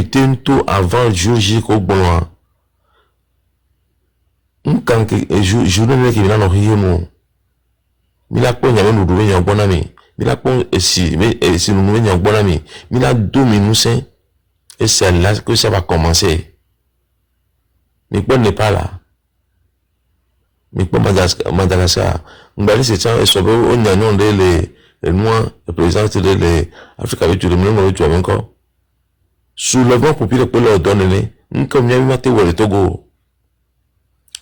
mi tout avant le jour J ko bon. Quand que journée qui vient no hiemo. Mila ko nyame no duwe nyam bonami. Mila ko si no duwe nyam bonami. Mila 2 minutes et c'est là que ça va commencer. Mais bon n'est pas là. Mais pas Madagascar. Mbali c'est ça et so on nyanyon de les noirs, le président de l'Afrique avec le monde avec toi encore. Soulèvement populaire pour leur donner, comme il y a eu maté ou le Togo.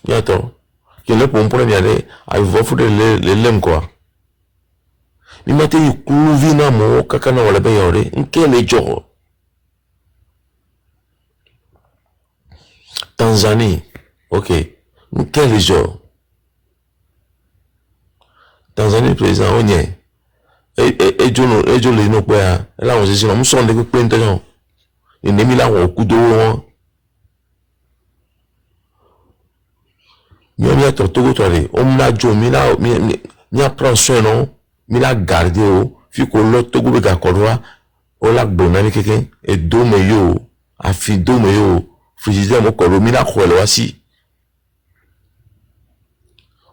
Il y a tout. Qui est là pour me prendre aller, à vous faire les lèmes quoi. Il m'a dit, Kouvina mo, kakana wala bayore, quel est joro. Tanzanie, ok. Quel est joro. Tanzanie, président, on y est. Et John le no quoi. Là, on se dit, on s'en découpe plein de gens. Il n'est mis là au coup d'eau. Il y a Togo Touré. On m'a dit, il a pris soin, non? Il a gardé, puis qu'on l'a Togo de Gakorwa, on l'a bonné quelqu'un, et Domeyo, a fait Domeyo, frigidaire, mon corps, il a croisé aussi.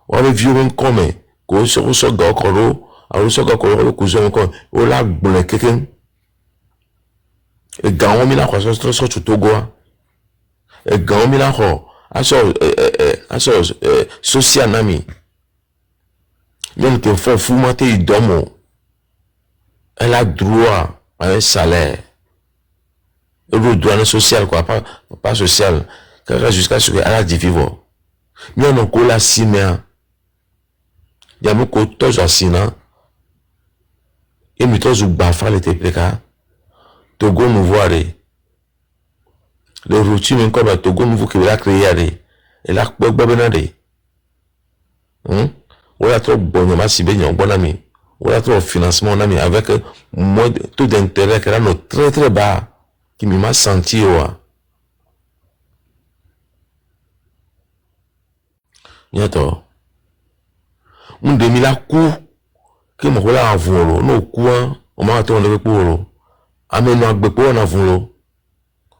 On a vu un comme, qu'on se reçoit Gakoro, a reçu Gakoro, le cousin, encore, on l'a bonné quelqu'un. Et Gaon, il a croisé sur Togo. Et Gaon, il a croisé. Social nami. Même que faut fumater il domo. Elle a droit à un salaire. Le droit social quoi, pas social. Jusqu'à ce qu'elle a dit vivre. Mais on a la simea. Il y a beaucoup de choses à sina. Et nous tous bafa les TPK. Togo nous voir. Le routine encore dans Togo nouveau qui va créer. Et là, on a trop bon, ma si bien, bon ami. On a trop financement, on ami, avec moins de taux d'intérêt qui est très très bas, qui m'a senti, Niato. On demi la coup, qui m'a roulé en volo, no coup, on m'a attendu le polo. Amène-nous avec bepo en volo.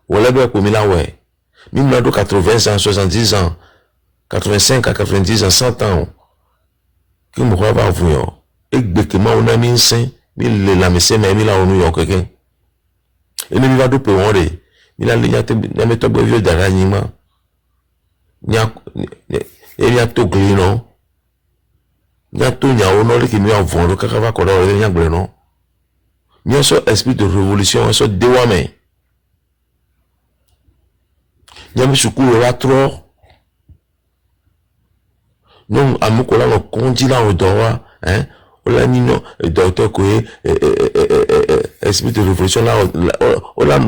On l'a bien comme il a ouais. Même dans 80 ans, 70 ans, 85 à 90 ans, 100 ans, qui me croit pas vous, et que moi on a mis un sein, mais la messe m'a mis là au New York, quelqu'un. Et même il va doper, on est, il a mis méthode de vieux d'arrangement. Il y a tout gris, non? Il y a tout, il y a honor qui m'y a vendu, le caca va courir, il y a bleu, non? Il y a ce esprit de révolution, un sort de déwame. Il y a mis ce coup là trop. Non, à mon collègue, on conduit là au droit, hein, on l'a mis, non, le docteur Koué, esprit de révolution là, on l'a,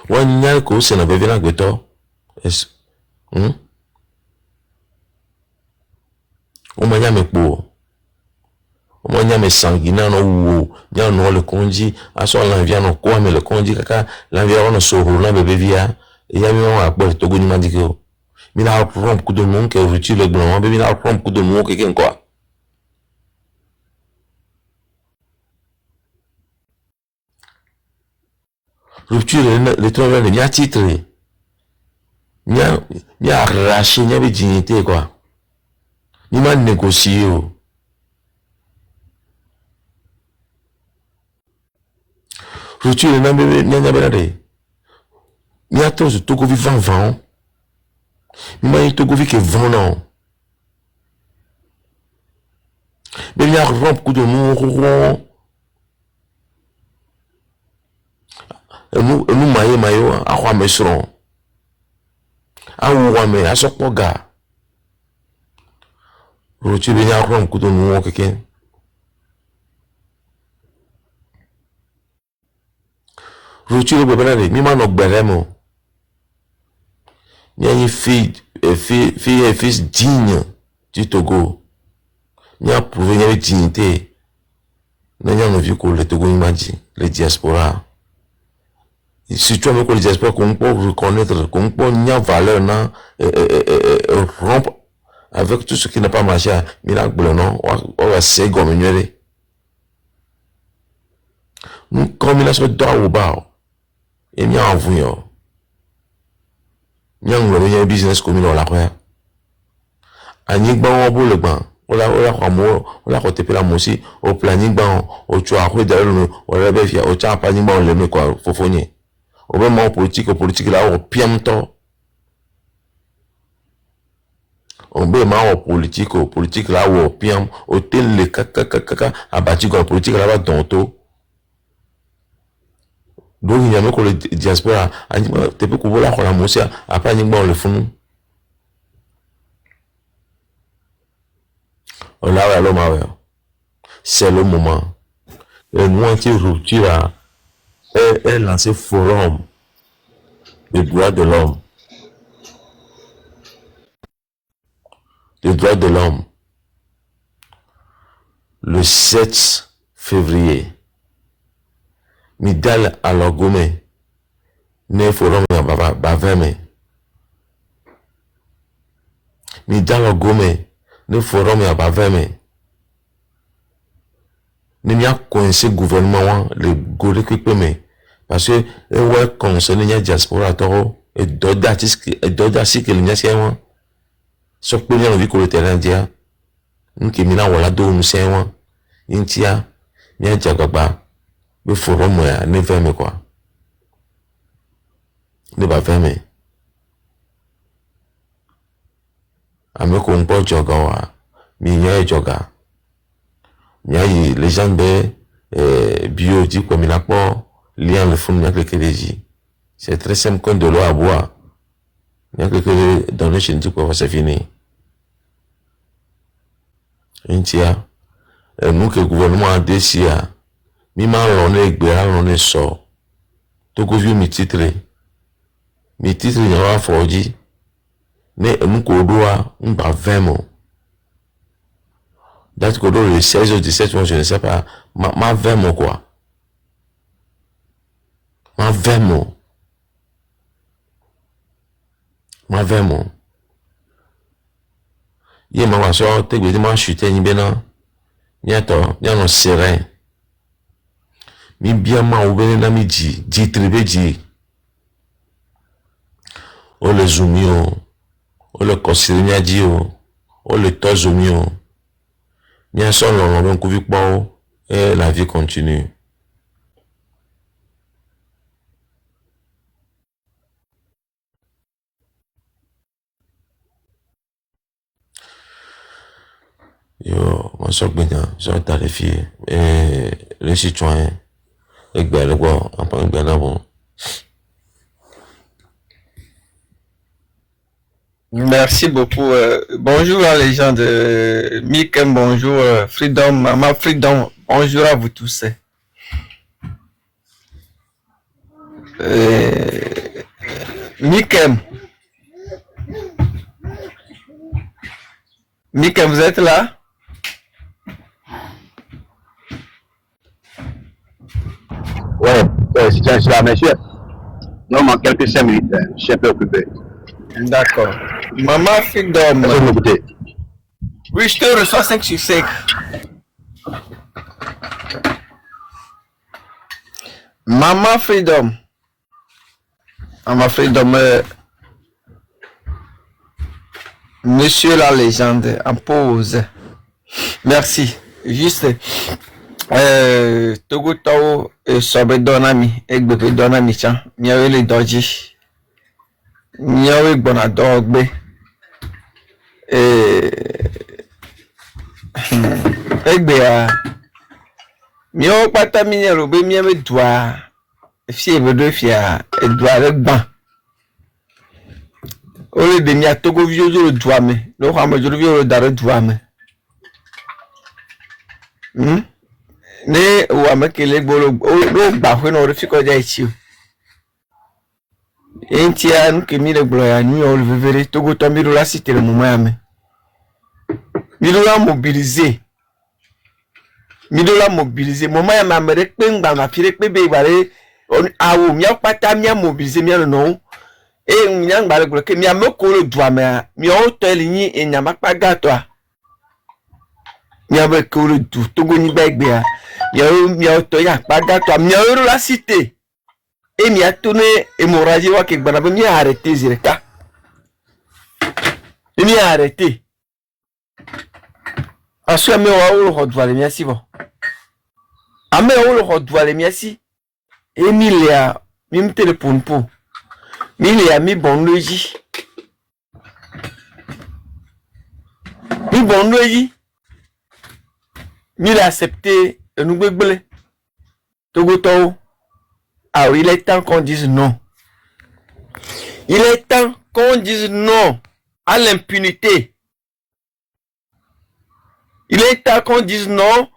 on y a que c'est un bébé là, on m'a mis pour, on m'a mis sanguinaire, non, il y a un le conduit, à son l'environnement, quoi, mais le conduit, caca, l'environnement, sur roulant, bébé via. Il y a eu un peu de Togo ni m'a dit que il a appris beaucoup de monde qui a retrouvé le blanc, mais il a appris beaucoup de monde qui est quoi. Rupture le travail il y a titre. Il y a arraché, il y a des dignités quoi. Il m'a négocié. Rupture le nom bébé, il y a bébé. Il y a tous Togo vivant vent. Il y a Togo vivant vent non. Mais il y a beaucoup de monde. Nous maillot à quoi me seront. À où me à ce poga. Rupture il y a beaucoup de monde quelqu'un. Rupture le bébé il m'a non beremo. Il y a une fille et fils digne du Togo. Il y a prouvé une dignité. Il y a un vieux que le Togo m'a dit, les diaspora. Si tu as les diaspora, qu'on peut reconnaître, qu'on peut y a valeur, rompre avec tout ce qui n'a pas marché, mais là, non, on va se gommer. nous combinaison d'or bas et mi en vous nyang lo nya business ko mi lo la ko ani gba bo le gba ola ko mo ola ko tepe la mo si o planning gba o tu a ko da lo o re be fia o cha pa ni gba le me ko fofoni o be mo politique la o piem to on be ma o politique la o piem o tel le kaka abati ko politique la ba tonto donc il y a même que le diaspora te peut couvrir la ko la mo si après ni gba le funu on a l'homme c'est le moment et nous anti-rupture est lancé forum des droits de l'homme le 7 février midal alogome ne forum ya baveme midal alogome ne forum ya baveme ne mia coincé gouvernement le gole que parce que ouais concerné la diaspora toro et d'autres artistes que le nya c'est so pe ni vi ko le terrain dia nki mi na wala do mu sen wa intia nya jagaba be forum ya ne veme quoi ne ba veme ame ko npo joga wa mi nya joga nya yi les gens be bio di ko mi na po lien le fond nya que deji c'est très simple comme de l'eau à boire nya que donner chez nous quoi c'est fini intia nous que le gouvernement a décidé mi ma l'on est sort to go vieux mi titre y a forji mais nous ko doa on ba 20 mots date ko do le 16 ou 17 mois je ne sais pas ma 20 mots quoi ma 20 mots ye ma so te gbe ma chuter ni bena nyato nyano serein mi bien ma obene na mi di tribe di o le zumio o le kosirimia di o le tozumio nya so lo ben ku vi po et la vie continue. Yo, moi so gbenya so tarifié et les citoyens et ben le quoi en parlant bien avant. Merci beaucoup. Bonjour à les gens de Mikem, bonjour Freedom, Mama Freedom, bonjour à vous tous. Mikem, vous êtes là? Ouais, c'est là, monsieur. Normalement, quelques 5 minutes, je suis un peu occupé. D'accord. Maman Freedom. Oui, je te reçois 5 sur 5. Maman Freedom. Monsieur la légende, en pause. Merci. Juste. Togo Tao sobe donami. Egbe donami chan. Miawe le doji. Miawe bona dogbe. Egbe a. Miawe pata minero be miawe dwa. Fie bedo fia. Dwa le ban. Ole de mia Togo vieux le dwa me. Lo kwa me jolo vieux le dare dwa me. Ne wa mekele gbolo o gba fe no refi ko ja ichi enti an ke mi le gbolo ya ni o le vevere Togo to mi la cité le moment ya me mi la mobiliser moment ya ma mere pe ngba ma fire pe be gbare awo mi apata mi mobiliser mi no mi ngba le gbolo ke mi ameko le dua me mi o to le yin enyama pa gato a miabe ke le du Togo ni begbea miawo to ya kpaga to miawo la cité et mia tourné hémorragie wa ke gbana be mi arrêté zireka et mi arrêté aso me wa wo ho dwale mi asi bo ame wo ho dwale mi asi et mi le a mi me téléphone pour mi le a mi bon loji mi bon loji il a accepté nous gbegble Togo to. Ah oui, il est temps qu'on dise non. Il est temps qu'on dise non à l'impunité. Il est temps qu'on dise non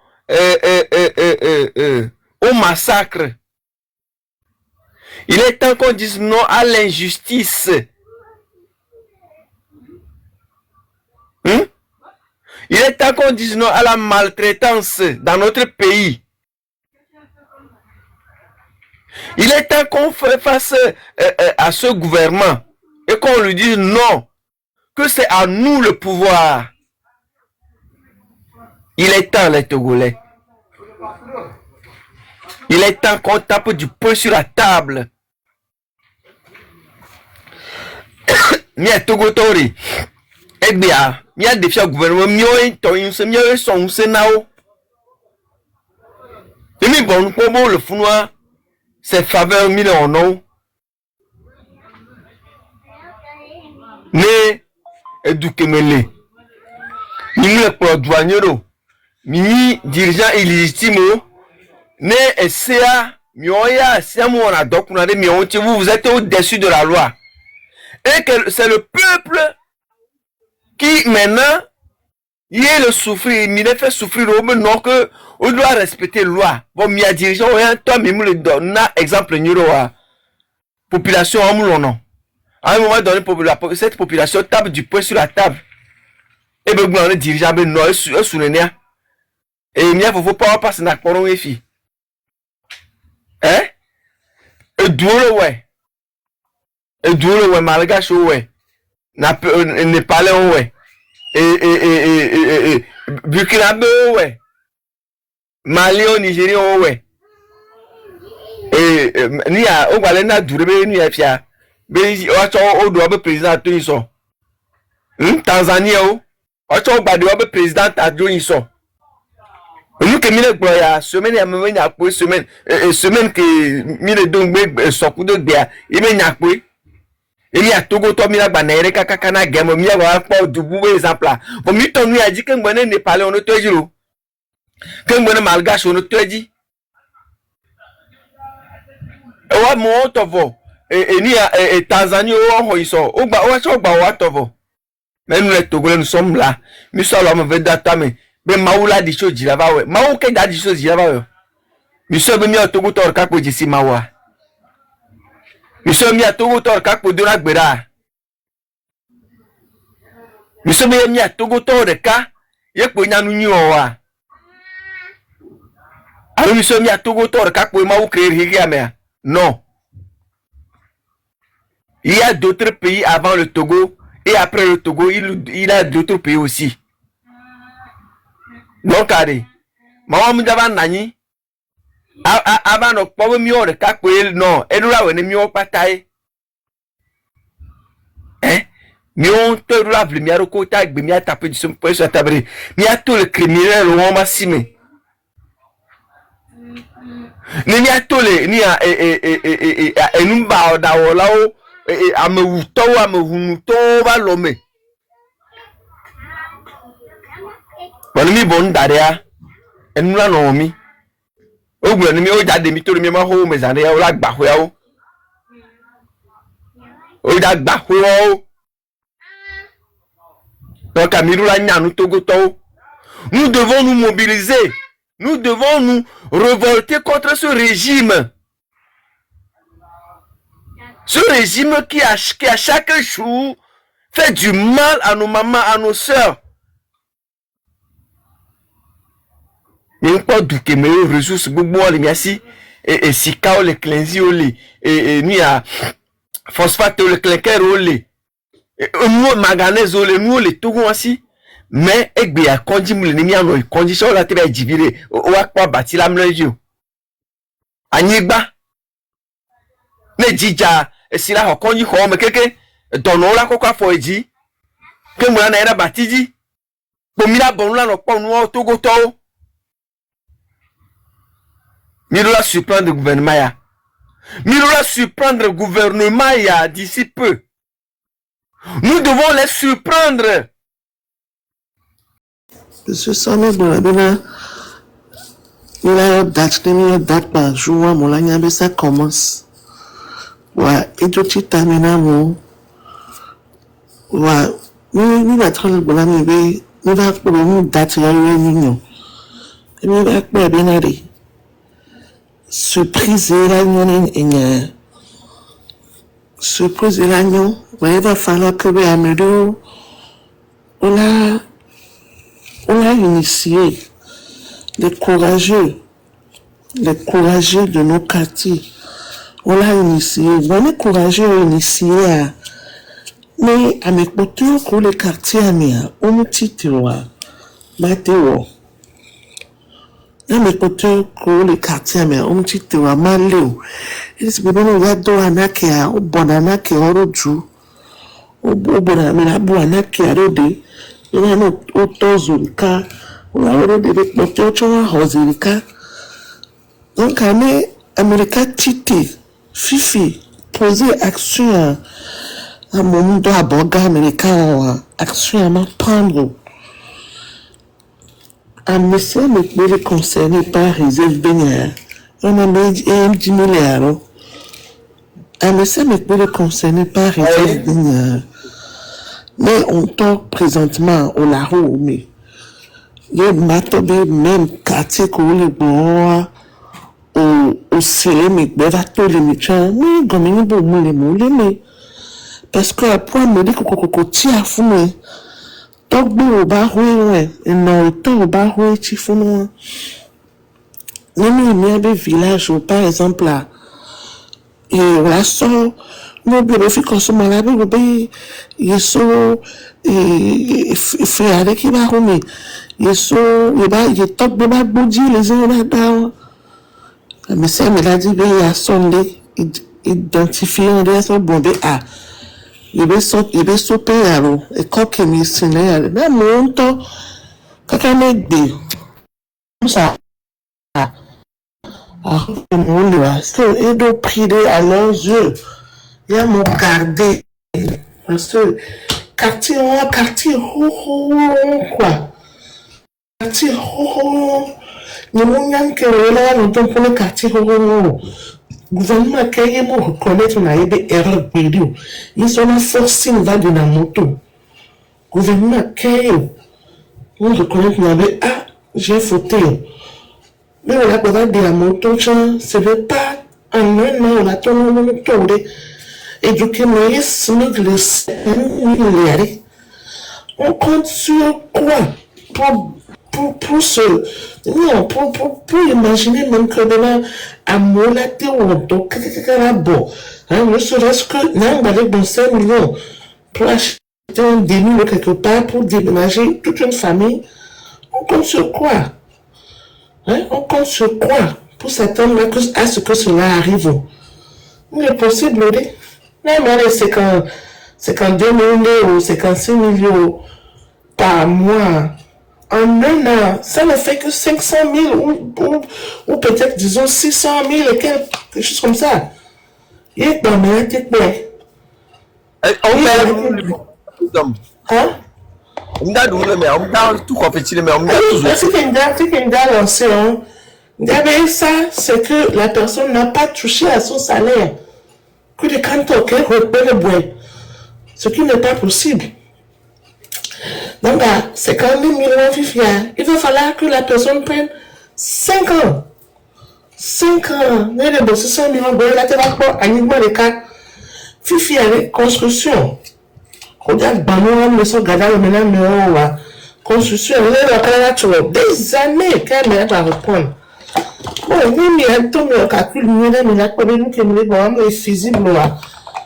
au massacre. Il est temps qu'on dise non à l'injustice. Il est temps qu'on dise non à la maltraitance dans notre pays. Il est temps qu'on fasse face à ce gouvernement et qu'on lui dise non, que c'est à nous le pouvoir. Il est temps, les Togolais. Il est temps qu'on tape du poing sur la table. Mia Togotori. Eh bien, mia défier le gouvernement, mia son sénao. Et mi bon, comment le founoir, c'est faveur mille en non. Ne, éduquez-moi. Mini le douanier, mini dirigeant illégitime, ne, essaya, mioya, c'est moi, on a donc, on a des vous êtes au-dessus de la loi. Et que c'est le peuple qui maintenant il est le souffrir, il a fait souffrir au non que on doit respecter la loi. Bon, il y a dirigeant, toi, mais me donne exemple numéro population en moulon non. À un moment donné, cette population tape du poing sur la table. Et ben on est dirigeant, ben non, sous le nez. Et il n'y a faut pas passer dans le et fille. Hein? Et doulo ouais. Et doulo ouais, malgache ouais. Népalais ouais. Et Burkinabe ouais. Mali au Nigeria ouais. Et ni a o gbalé na dure be ni afia. Be o cho o do be président to yin so. Tanzania o cho gbade o be président adjo yin so. Nous que mine gbo ya semaine ya me nya po semaine semaine que mine don gbe soku do gbe ya e me nya po. Ele a Togo to mi la gba na ere kaka na gemo mi wa po dubu exemple. Bo mi to nu ya ji ke ngbone Nepal on to ejiro. Ke ngbone malgache on to eji. E wa mo tovo ni Tanzanie o ho iso. O gba o so gba wa tovo. Mais nous les Togolais nous sommes là. Mi so lo mo ve data me. Be maula di so jira ba we. Mawu ke da di so jira ba we. Mi so be mi o Togo to ka ko jisi mawa. Monsieur Mia Togo Tor Kako de la Gbera. Monsieur Mia Togo Tor de Ka, Yeko Nyanuni Owa. Alors, Monsieur Mia Togo Tor Kako Maou Kriamea. Non. Il y a d'autres pays avant le Togo et après le Togo, il y a d'autres pays aussi. Donc, allez. Maman Moudavan Nani. Avant no powe mi o de Kako non edura we ne mi o patai mi on te la vle mi aroko ta gbe mi atape du son poe sur tabre mi a tout le criminel o ma sime ni mi a tout le ni a enumba o da o la o amewuto amehunuto ba lome bon mi bon daria enura no mi o gbe ni mi o jade mi tori mi ma ho mezane ya o la gba ho ya o da gba ho o donc amiru la nyanu Togo to nous devons nous mobiliser, nous devons nous révolter contre ce régime qui à chaque jour fait du mal à nos mamans, à nos sœurs. Il n'y a pas de que mes ressources beaucoup les miasi et sika le cleansi oli et ni a phosphate le clinker oli et nous manganèse oli nous les Togo aussi mais egbe ya konji mule ni mi ano konji so la tebe jibire o wa pa bati la mlejo anyigba ne jija esira ho konji ho me keke dono la kokwa fo eji ke mu na era batiji bo mi la bon la no po nu togo to mi doit surprendre le gouvernement ya mi doit surprendre le gouvernement ya d'ici peu. Nous devons les surprendre. Monsieur Samuel Bonabina, il a date par jour, mon lagnabe, ça commence. Ouais, et tout de termine, mon. Ouais, nous va travailler pour la nuit, nous va pour une date, il y a eu une union. Et nous va pour bien aller. Surprise, la union, surprise, la union, il va falloir que vous améliorez. On a initié les courageux de nos quartiers. On a initié, on est courageux initié à, mais à mes côtés, pour les quartiers, on me titille, Mathéo. À mes côtés, pour les quartiers, on me titille, Maléo. Et c'est bien, on va dans un acquéa, au bon anake, au roju, au bon anake, à rodé. Il y a un autre zulka, on a un autre hozilka. Donc, Américain titi, fifi, poser action à mon monde à boga américain, action à m'apprendre. À monsieur, mais concerné par réserve bénière. On a mis 10 milliards. À monsieur, mais concerné par réserve bénière. Mais on tombe présentement au Laro, mais il y a même quartier qu'on les bois au CM, mais bateau les méchants, mais comme il y a les moules, mais parce que après, on me dit que tia fumé, donc bon, au baroué, et non, au baroué, tu fumé. Même il y a des villages où, par exemple, là, et la sort, mon bébé fait consommer la bébé, il so, et fait avec il va remettre, il so, il top de ma bougie, les uns là-dedans. Mais ça, me l'a dit, il a sondé, identifié, on dit, son bon, ah, il va sauter, alors, et quand il m'est signé, alors, mais mon temps, quand on est dit, comme ça, et de prier à leurs yeux. Il y a mon gardé. Parce que quartier, quoi. Quartier, nous n'avons que là, nous devons pour le quartier, gouvernement qui est pour reconnaître qu'on a eu des erreurs vidéo. Ils sont forcés de vendre la moto. Gouvernement qui est pour reconnaître qu'on avait, ah, j'ai fauté. Mais on a besoin de la moto, ce n'est pas un an, on a tourné la moto. Et du coup, mais smigler, on compte sur quoi pour se, non, pour imaginer même que demain, à mon laté ou donc, bon, ne serait-ce que, non, on va aller dans 5 millions pour acheter un demi quelque part pour déménager toute une famille. On compte sur quoi? Hein? On compte sur quoi pour s'attendre à ce que cela arrive? Il est possible, oui. Non, mais c'est qu'en 2 millions ou 56 millions par mois, en un an, ça ne fait que 500 000 ou peut-être, disons, 600 000 et quelque chose comme ça. Il est dans mes têtes. Hein? On a double, mais on a tout compétit, mais on a toujours. Ce qu'il a lancé, ça, c'est que la personne n'a pas touché à son salaire. Que les cantons qui repèrent le bois. Ce qui n'est pas possible. Donc, c'est quand même il va falloir que la personne prenne 5 ans. 5 ans. Mais les bosses 100 millions de dollars, là, tu vas pas animer les cas. Fifi avec construction. Regarde, Banou, mais son gada, le ménage, construction, des années qu'elle va reprendre. Bon, oui, mais elle tombe au calcul, mais là, pas bien que nous est feasible.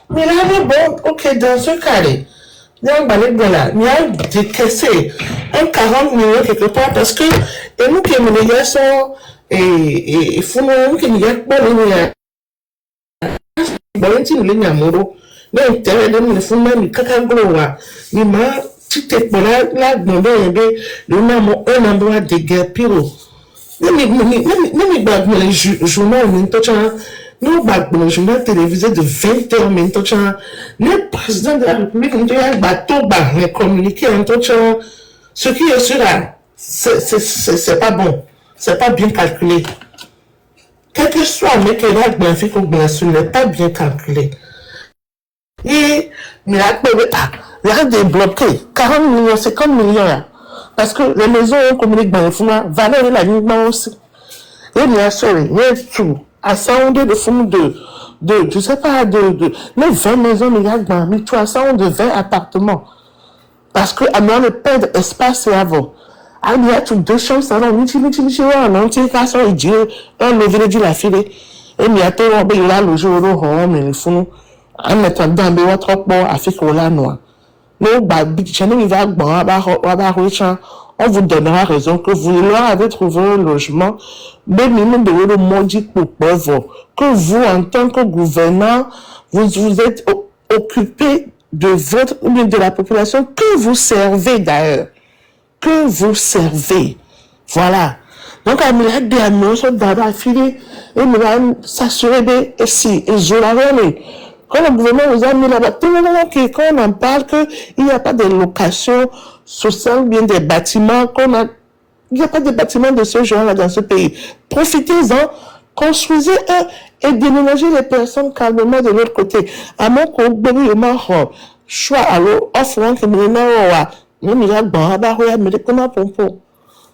Mais là, bon, ok, dans ce cas-là, il y a un balai de là, il y a décaissé un 40 millions quelque part parce que et nous qui nous les gars sont et font nous qui nous gars bon ti nous les nyamoro mais intérêt de nous font même kakangro wa ni ma tite pour la gombe le namo un endroit de guerre piro ni bag les journaux ni tocha nous bag les journaux télévisés de 20 heures mais tocha le président de la République nous a bateau bag les communiquer en tocha ce qui est sur là c'est pas bon, c'est pas bien calculé. Quel que soit le mec qui est bien fait comme bien sûr n'est pas bien calculé. Et mais là il y a débloqué 40 millions, 50 millions là. Parce que les maisons communiquent dans le fond, valeur la uniquement aussi. Et bien sûr, il y a tout. À 102 de fond de, je sais pas, mais 20 maisons, il y a dans mais tu as 120 appartements. Parce que, à moi, le perdre espace et avant. Ah, il y a tout 2 chambres, ça, non, on entier, casse, on dit, on levé de la file. Et, il y a tout, on va le jour, mais il faut, en attendant, mais on trop bon, à faire qu'on l'a noir. Mais, bah, il va, bon, on vous donnera raison que vous leur avez trouvé un logement, mais même de le maudit pour pauvre, que vous, en tant que gouvernant, vous êtes occupé de votre, ou bien de la population que vous servez d'ailleurs. Que vous servez. Voilà. Donc, à me des annonces d'abord affilées, et me s'assurer de, et si, et je l'avais mis. Quand le gouvernement vous a mis là-bas, tout le monde qui, quand on en parle qu'il n'y a pas de location sociale, bien des bâtiments, il n'y a pas de bâtiments de ce genre-là dans ce pays. Profitez-en, construisez-un et déménagez les personnes calmement de l'autre côté. À mon compagnie, il m'a choix à l'eau, offrant que me n'a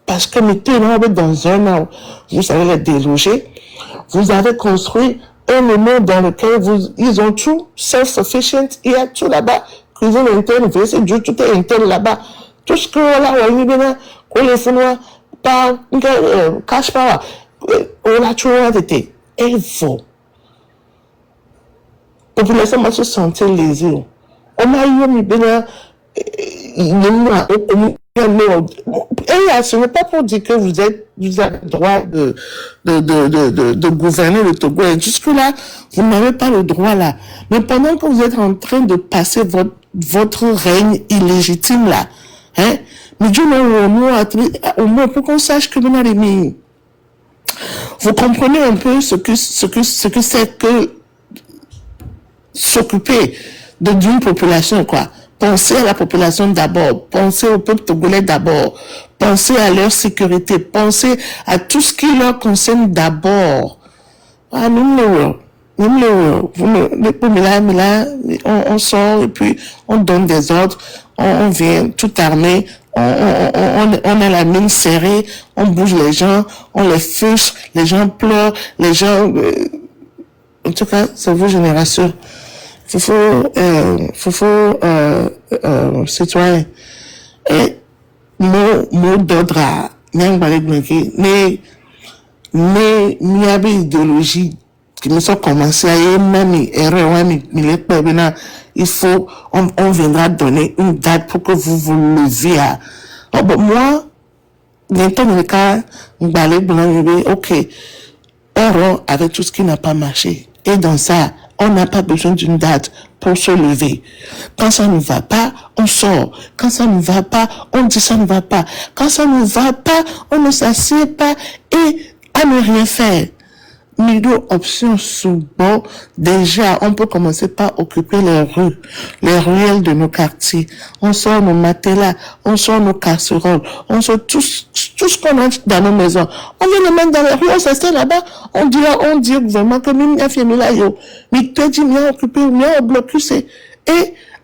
parce que maintenant, dans un an, vous allez les déloger. Vous avez construit un moment dans lequel ils ont tout self-sufficient. Il y a tout là-bas. Cuisine interne, WC, tout est interne là-bas. Tout ce que on les fait, par, cash power, on a tout été. Et vous. Population m'a se sentir lésée. On a eu un bien, et ce n'est pas pour dire que vous avez le droit de gouverner le Togo. Et jusque-là, vous n'avez pas le droit là. Mais pendant que vous êtes en train de passer votre règne illégitime là, hein, mais Dieu au moins pour qu'on sache que nous n'avons mis. Vous comprenez un peu ce que c'est que s'occuper d'une population, quoi. Pensez à la population d'abord, pensez au peuple togolais d'abord, pensez à leur sécurité, pensez à tout ce qui leur concerne d'abord. Ah, on sort et puis on donne des ordres, on vient tout armé, on a la mine serrée, on bouge les gens, on les frustre, les gens pleurent, les gens, en tout cas, c'est vos générations. Citoyen. Et, mot d'ordre à, mais, idéologie, qui nous sont commencés à y même, il faut, on viendra donner une date pour que vous vous leviez à, oh, bon, moi, bientôt, le cas, ok, on avec tout ce qui n'a pas marché. Et dans ça, on n'a pas besoin d'une date pour se lever. Quand ça ne va pas, on sort. Quand ça ne va pas, on dit ça ne va pas. Quand ça ne va pas, on ne s'assied pas et à ne rien faire. Mes 2 options sont bonnes. Déjà, on peut commencer par occuper les rues, les ruelles de nos quartiers. On sort nos matelas, on sort nos casseroles, on sort tout ce qu'on a dans nos maisons. On vient le mettre dans les rues, on s'assied là-bas. On dit au gouvernement que même a fait là, mais tu dit, bien occupé, bien blocus. Et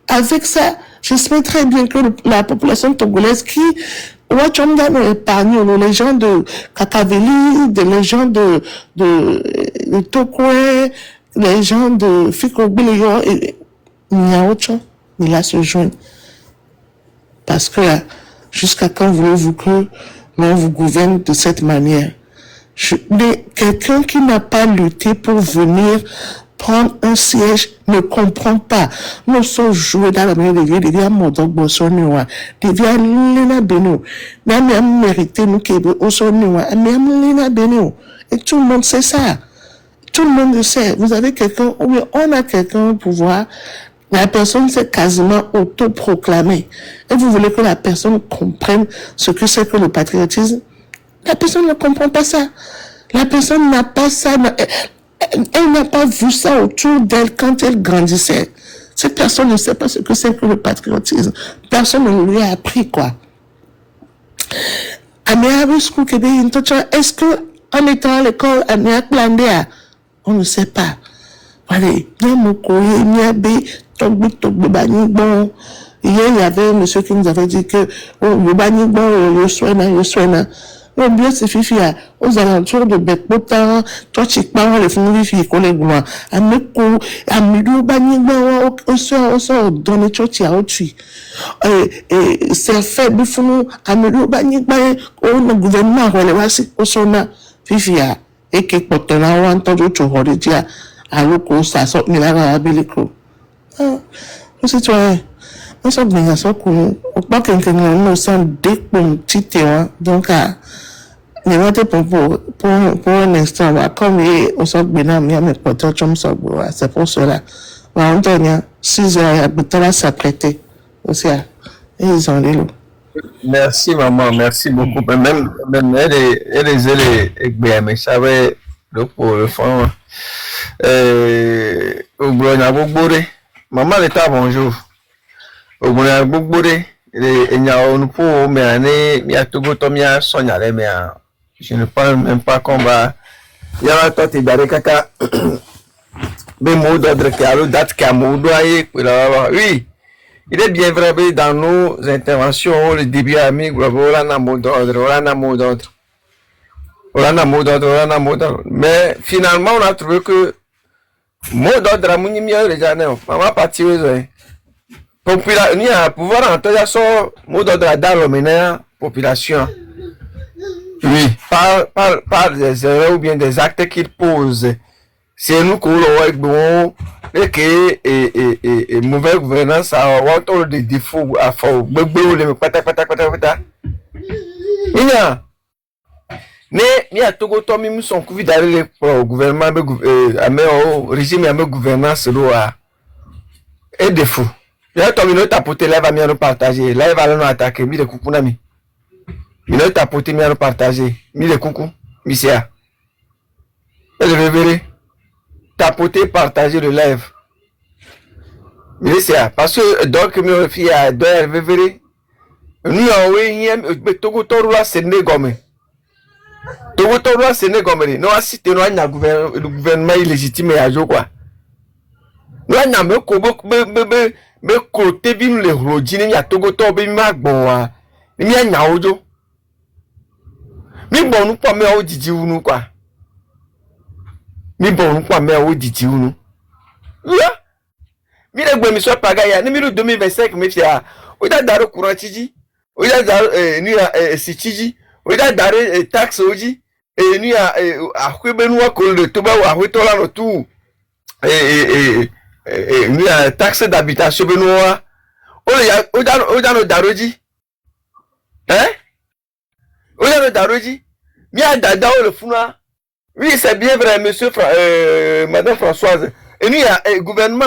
avec ça, j'espère très bien que la population togolaise qui, les gens de Kakaveli, les gens de Tokwe, les gens de Fikobile, il a se joindre. Parce que jusqu'à quand voulez-vous que l'on vous gouverne de cette manière? Mais quelqu'un qui n'a pas lutté pour venir prendre un siège, ne comprend pas. Nous sommes joués dans la manière de vie, devient modok bosoniwa, devient lina beno. Mais on mérité nous qui osoniwa, mais on lina beno. Et tout le monde sait ça. Tout le monde le sait. Vous avez quelqu'un, oui, on a quelqu'un au pouvoir. La personne s'est quasiment autoproclamée. Et vous voulez que la personne comprenne ce que c'est que le patriotisme? La personne ne comprend pas ça. La personne n'a pas ça. Elle n'a pas vu ça autour d'elle quand elle grandissait. Cette personne ne sait pas ce que c'est que le patriotisme. Personne ne lui a appris, quoi. Est-ce que, en étant à l'école, on ne sait pas. Voilà. Hier, il y avait un monsieur qui nous avait dit que, le bien, c'est fifi, aux alentours de Bekpota, toi, tu parles, les filles, les filles, collègues, moi, à me cou, à me do, banigba, au sort, dans les church, à au-dessus. Et c'est fait, bifou, à me do, banigba, au gouvernement, voilà, voici, au sona, fifi, et qui peut tenir, ou entendu, tu aurais dit, à l'eau, ça sort, mais là, à Bélico. Ah, citoyen. On s'en bien, ça, qu'on, on pas quelqu'un, nous sommes des petits, donc, mais moi, pour un instant, comme on s'en bien, mais peut-être, je me sens, c'est pour cela. On donne 6 heures, à s'apprêter. Aussi, ils ont les lots. Merci, maman, merci beaucoup. Même, elle est bien, mais ça va, le fond. Au maman, l'état, bonjour. Au je ne parle même pas qu'on va. Il y a toi, tu es caca. Mais mot d'ordre qui a le date qui a mot doyer. Oui, il est bien vrai dans nos interventions, le début ami, on a mot d'ordre. Mais finalement, on a trouvé que mot d'ordre a mouni mieux déjà, non. Maman partie aux population, ni à pouvoir entendre ça, mot d'ordre dans le population. Oui, par des erreurs ou bien des actes qu'il pose. C'est nous qu'on le bon et que mauvaise gouvernance a autant de défauts à faire. Mais a tout autant même son coup d'aller au gouvernement au régime à gouvernance et défaut. Il y a ton minute à porter là va bien nous partager. Là il va nous attaquer mi de coucou nami. Minute à porter bien nous partager. Mi de coucou, misia. Et le révéler. Tapoter, partager le live. Mais c'est parce que donc me fille à deux révéler. Nous avons Togo Torua Sénégome. Togo Torua Sénégome. Nous avons cité le gouvernement illégitime à jour quoi. Nous avons me côté bin le rodine ya Togo Tobe magbo ni anya ojo. Mi bon nous pas me o didi unu quoi. Mi bon nous pas me o didi unu. Ya. Mi le gbe mi so pagaya ni mi 2025 mi fia. O da daro courant tiji. O da daro ni si tiji. O da daro taxe oji. Ni akwebenu ko le to ba wa tola no tu. Ni taxe d'habitation benoa. O da no daroji. O da no daroji. Mi a dada o le funa. Oui, c'est bien vrai, monsieur madame Françoise. Et nous, il y a un gouvernement,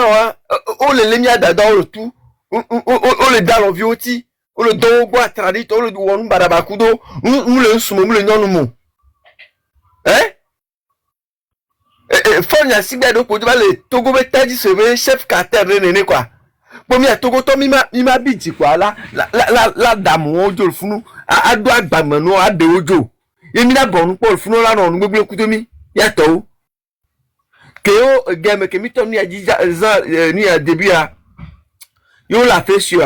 on le lemia dada le tout. On le dans vioti. On le don bois tradit, on le douan barabakudo. Nous le sumo, nous le non. Fonya sigba do pour le Togo betadi se chef carter rené quoi. Pour mi Togo to mi ma biti quoi la dame ojo le funu a do agbamano a de ojo. Yemi na bon pour le funu la no gbegbe kutomi ya to. Keo game ke mi to ni ajija ni a début a yo la fait sur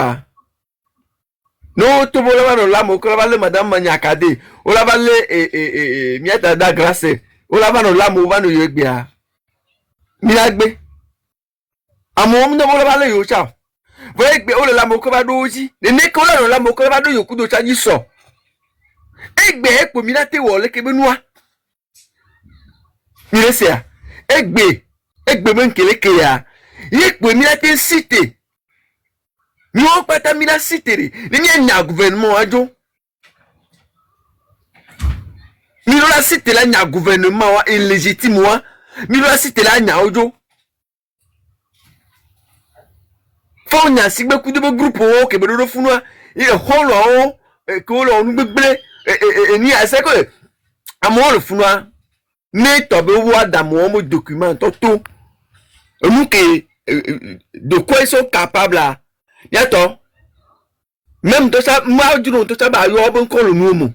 no to bola no la mo ko la le madame Manyakade o la ba le miata da grâce o la ba no la mo ba no yo gbe a mi la gbe amo mi no bola ba le yo cha vo gbe o le la mo ko ba do ji le ne ko la no la mo ko ba do yo ku do cha ji so egbe epo mi na te wo le ke benua mi le se a egbe egbe men kele ke ya yekwe mi la te cité mi o pata mi la cité ni nya gouvernement ajo mi la cité la nya gouvernement wa illégitime wa mi la cité la nya ojo fo nya sigbe ku de groupe o ke be do funwa e holo o ko lo nu gbegble ni ase ko amo le funwa ne to be wo adamu mo document to nous que de quoi ils sont capables là bientôt même de ça moi du nom tout ça bah yo bon ko le nous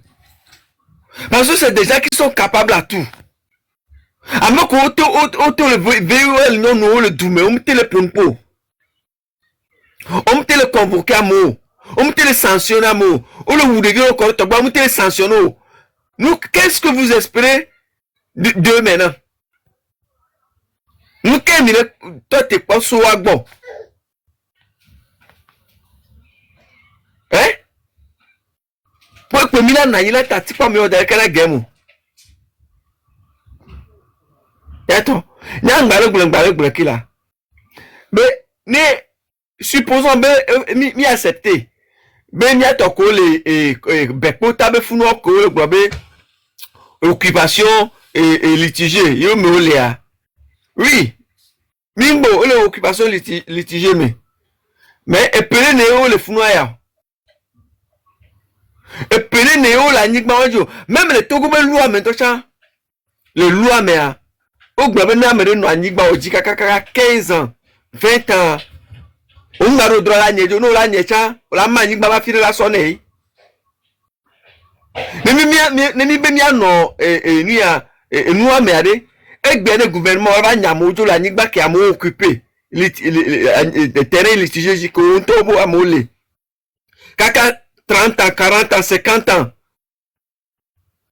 parce que c'est des gens qui sont capables à tout avant qu'on auto le VOL non non le doumé on mettait le pompo on mettait le convoqué à mot on mettait le sanctionné à mot on le vous devez encore on mettait le sanctionné nous qu'est-ce que vous espérez de maintenant nous qu'est-ce toi t'es pas sous agbo hein pour que Milan na yila ta tipa mi o da kala game yato nya ngbare kila mais ne supposons mi accepter mais mi ato ko le bepo tabe funu ko le gbo be occupation et litigé yo me o le a oui mimbo o le occupation litigé mais epele ne o le funu ya et pele néo la nigba ojo même les togo be loi men to cha le loi mais a o gba be na me no anigba oji kakaka 15 ans 20 ans o ngaro dro la nyejo no la nyecha la ma nigba ba fire la so ne mi be mi ano ni a nu ame ade egbe ne gouvernement ba nya mo ojo la nigba ke amo occuper le terrain litigé ko to bo amole kaka 30 ans, 40 ans, 50 ans.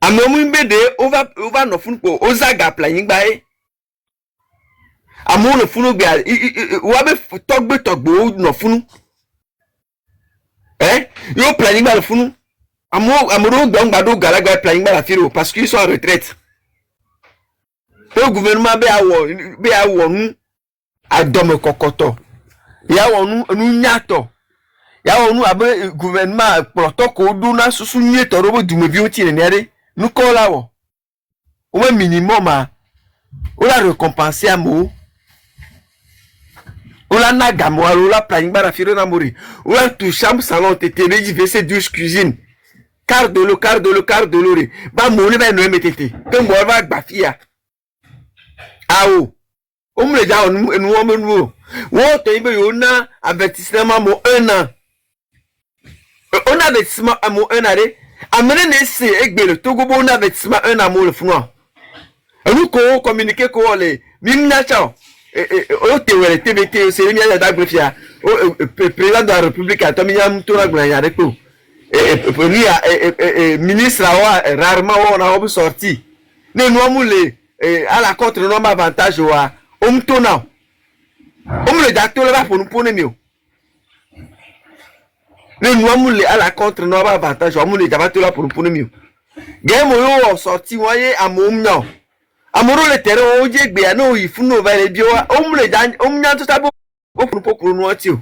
A momu mbede, on va no funu ko ozaga planning bae. A mo no funu bia, wabe togbo no funu. Yo planning ba no funu. Amoro gbado galaga planning ba la firo parce qu'ils sont en retraite. Le gouvernement be awo nu adome kokoto. Ya wonu nu nyato. Ya onu abe gouvernement protocole duna susu nye to robo dume bi oti ne ere nu ko lawo o minimum a o la récompenser amo o la naga mo o la planning bara firo na mori o la tout chambre salon tete beji vc douche cuisine quart de l'eau ba mo ne ba no metete ke mo ba gba fia awo o mo le ja onu o mo nu wo to ibe yo na avertissement mo 1 an. On a investissement à mon 1 année. Amener nesse egbe le Togo bon investissement 1 an le froid. Nous ko communiquer ko les minna chao. O te wele TVT c'est mi ya da grefia. O président de la République a tomiya mutona gna ya reko. Ministre a rarement on a sorti. Ne nous amule à la contre non avantage wa o mutona. O me le docteur là pour nous poner mieux. Ne nous amule à la contre non avantage o mule jabato là pour nous poner mieux. Game yo sorti voyez à mon non. Amoro le terrain o je gbe na o ifunu ba le bi o mule dan o mnya to tabo o pour nous atio.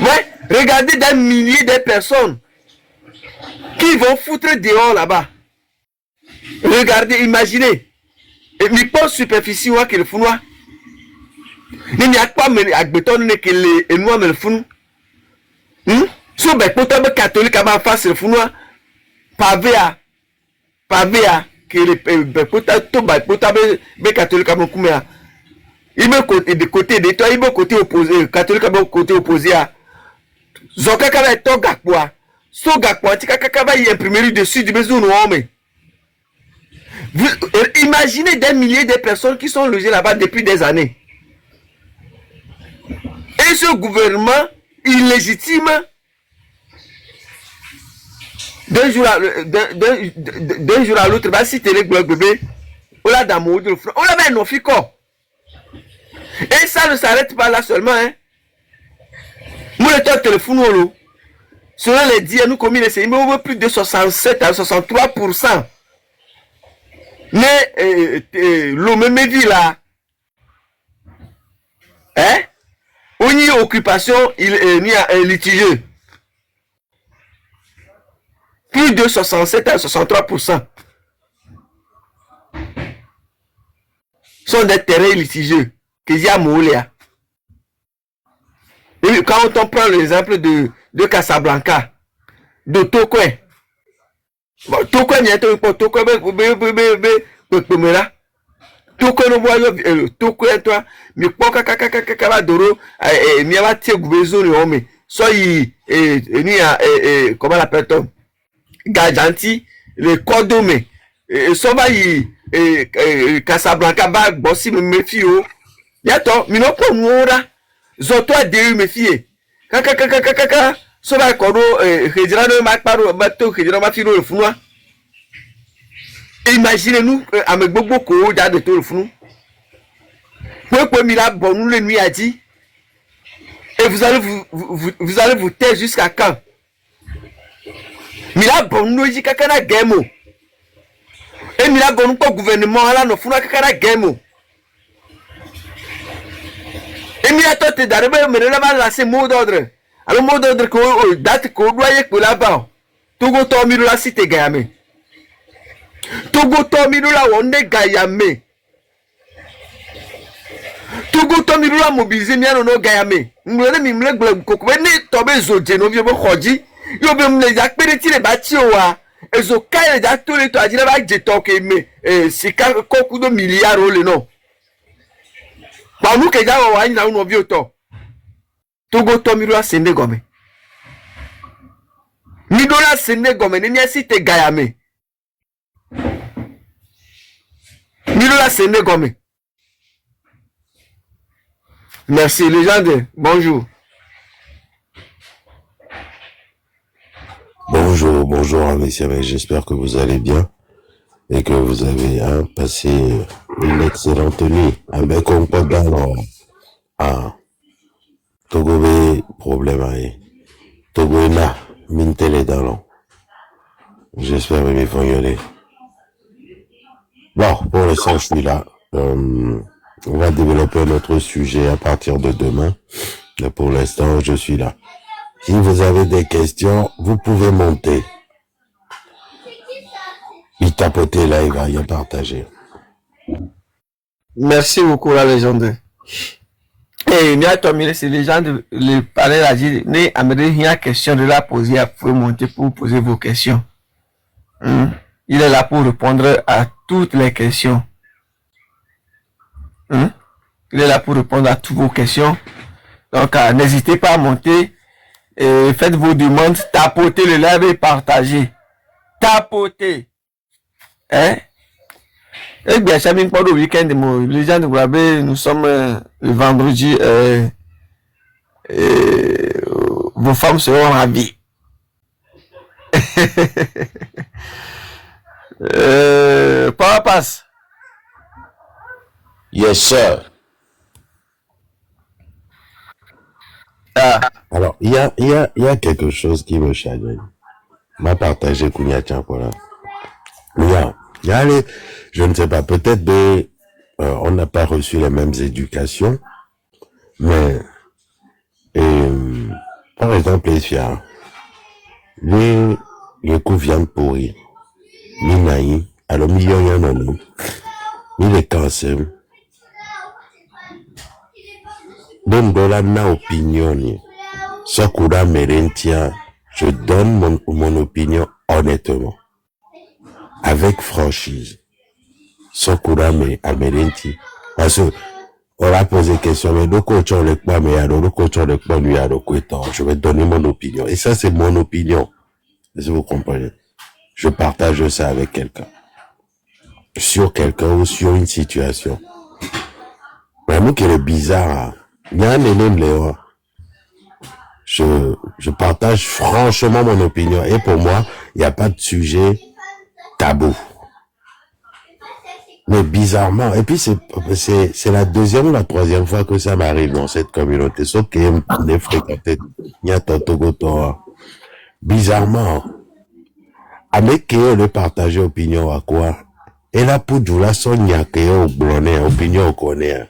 Mais regardez des milliers de personnes qui vont foutre dehors là-bas. Regardez, imaginez. Et mi pas superficie wa que le funwa. Ni mi akpa me agbeton ne que le enwa me le funu. So be potable catholique ba face le funwa. Pavé a que le potable to ba potable be catholique ba kumea. Il me côté de côté de toi, il me côté opposé, catholique ba côté opposé a. Zoka kaba to gakwa. So gakwa ti kaka ba y imprimer dessus du besoin homme. Imaginez des milliers de personnes qui sont logées là-bas depuis des années. Et ce gouvernement illégitime, d'un jour à l'autre, va citer les blocs bébés, on l'a d'amour, on l'a même non fico. Et ça ne s'arrête pas là seulement. Hein. Moi, le téléphone, selon les dires, nous commis les plus de 67 à 63%. Mais l'homme me dit là, Hein? On y occupation litigieuse. Plus de 67 à 63% sont des terrains litigieux que y a Moulia. Et quand on prend l'exemple de Casablanca, de Tokwe, bon, Tokwe n'y a pas Tokwe, Tokwe no voit Tokwe toi, mais pas kaka doro, n'y a pas de gouvernement de homme, soit il ni comment l'appelle-t-on? Gajanti, le Kodome, Soba Casablanca, Bag, Bossi, Mefio, Yato, Minopo Moura, Zoto a déu Mefie, Kaka, Soba Kodo, Regirano Macparo, Bato, Regirano Mafiro, le Founois. Imaginez-nous, avec beaucoup de tout le Founou. Pourquoi Mila Bonou le nuit a dit, et vous allez vous taire jusqu'à quand? Mila Bonou dit Kakana Gemo. Et Mila Bonou pas gouvernement là, no Founois Kakana Gemo. Et Mila Tote d'arriver, mais là, va lancer mot d'ordre. Alors, mot d'ordre que date qu'on doit y là-bas. Togo Tomiru la cité Gayame. Togo Tomiru la on est Gayame. Togo Tomiru la mobilisé bien no Gayame. M'le mi m'le gleb koko ne tobe zoje no vieux khoji. Yo be m'le jak pere ti le bati wa. Ezo kai le jak to le to ajira ba je to ke me sika koku do milliard le no. Ba mu ke ja wa ni na no vieux to. Togo Tomiru la sende gome. Ni do la sende gome ni si te Gayame. Ni do la sende gome. Merci, légende. Bonjour. Bonjour, messieurs, j'espère que vous allez bien et que vous avez passé une excellente nuit. Avec un peu d'alors, Togobe, problème, Togoena, Mintele d'alors. J'espère que vous allez. Bon, pour l'instant, je suis là. On va développer notre sujet à partir de demain. Mais pour l'instant, je suis là. Si vous avez des questions, vous pouvez monter. Il tapoter là, il va y partager. Merci beaucoup, la légende. Et il y a terminé, c'est légende, le panel a dit, il y a question de la poser, vous pouvez monter pour poser vos questions. Il est là pour répondre à toutes les questions. Il est là pour répondre à toutes vos questions. Donc, n'hésitez pas à monter. Et faites vos demandes. Tapotez le live et partagez. Tapotez. Hein? Et bien, je n'ai pas de week-end. Les gens nous sommes le vendredi. Vos femmes seront ravies. Power pass. Yes, sir. Alors, il y a quelque chose qui me chagrine. M'a partagé Kounia Tchakola. Je ne sais pas, peut-être on n'a pas reçu les mêmes éducations, mais, par exemple, les coups viennent pourrir. Ni naï, alors, ni les cancers. Donc, dans la opinion, Sakura Merentia, je donne mon opinion honnêtement, avec franchise. Sakura Merenti. Parce que, on a posé question, mais je vais donner mon opinion. Et ça, c'est mon opinion. Si vous comprenez. Je partage ça avec quelqu'un. Sur quelqu'un ou sur une situation. Vraiment qu'il est bizarre. Il y a un élément Léo. Je partage franchement mon opinion. Et pour moi, il n'y a pas de sujet tabou. Mais bizarrement, et puis c'est la deuxième ou la troisième fois que ça m'arrive dans cette communauté. Sauf qu'il est fréquenté. Il y a Totogoto. Bizarrement, avec qui le partager opinion à quoi? Et là, pour du la son, il y a opinion au connaît.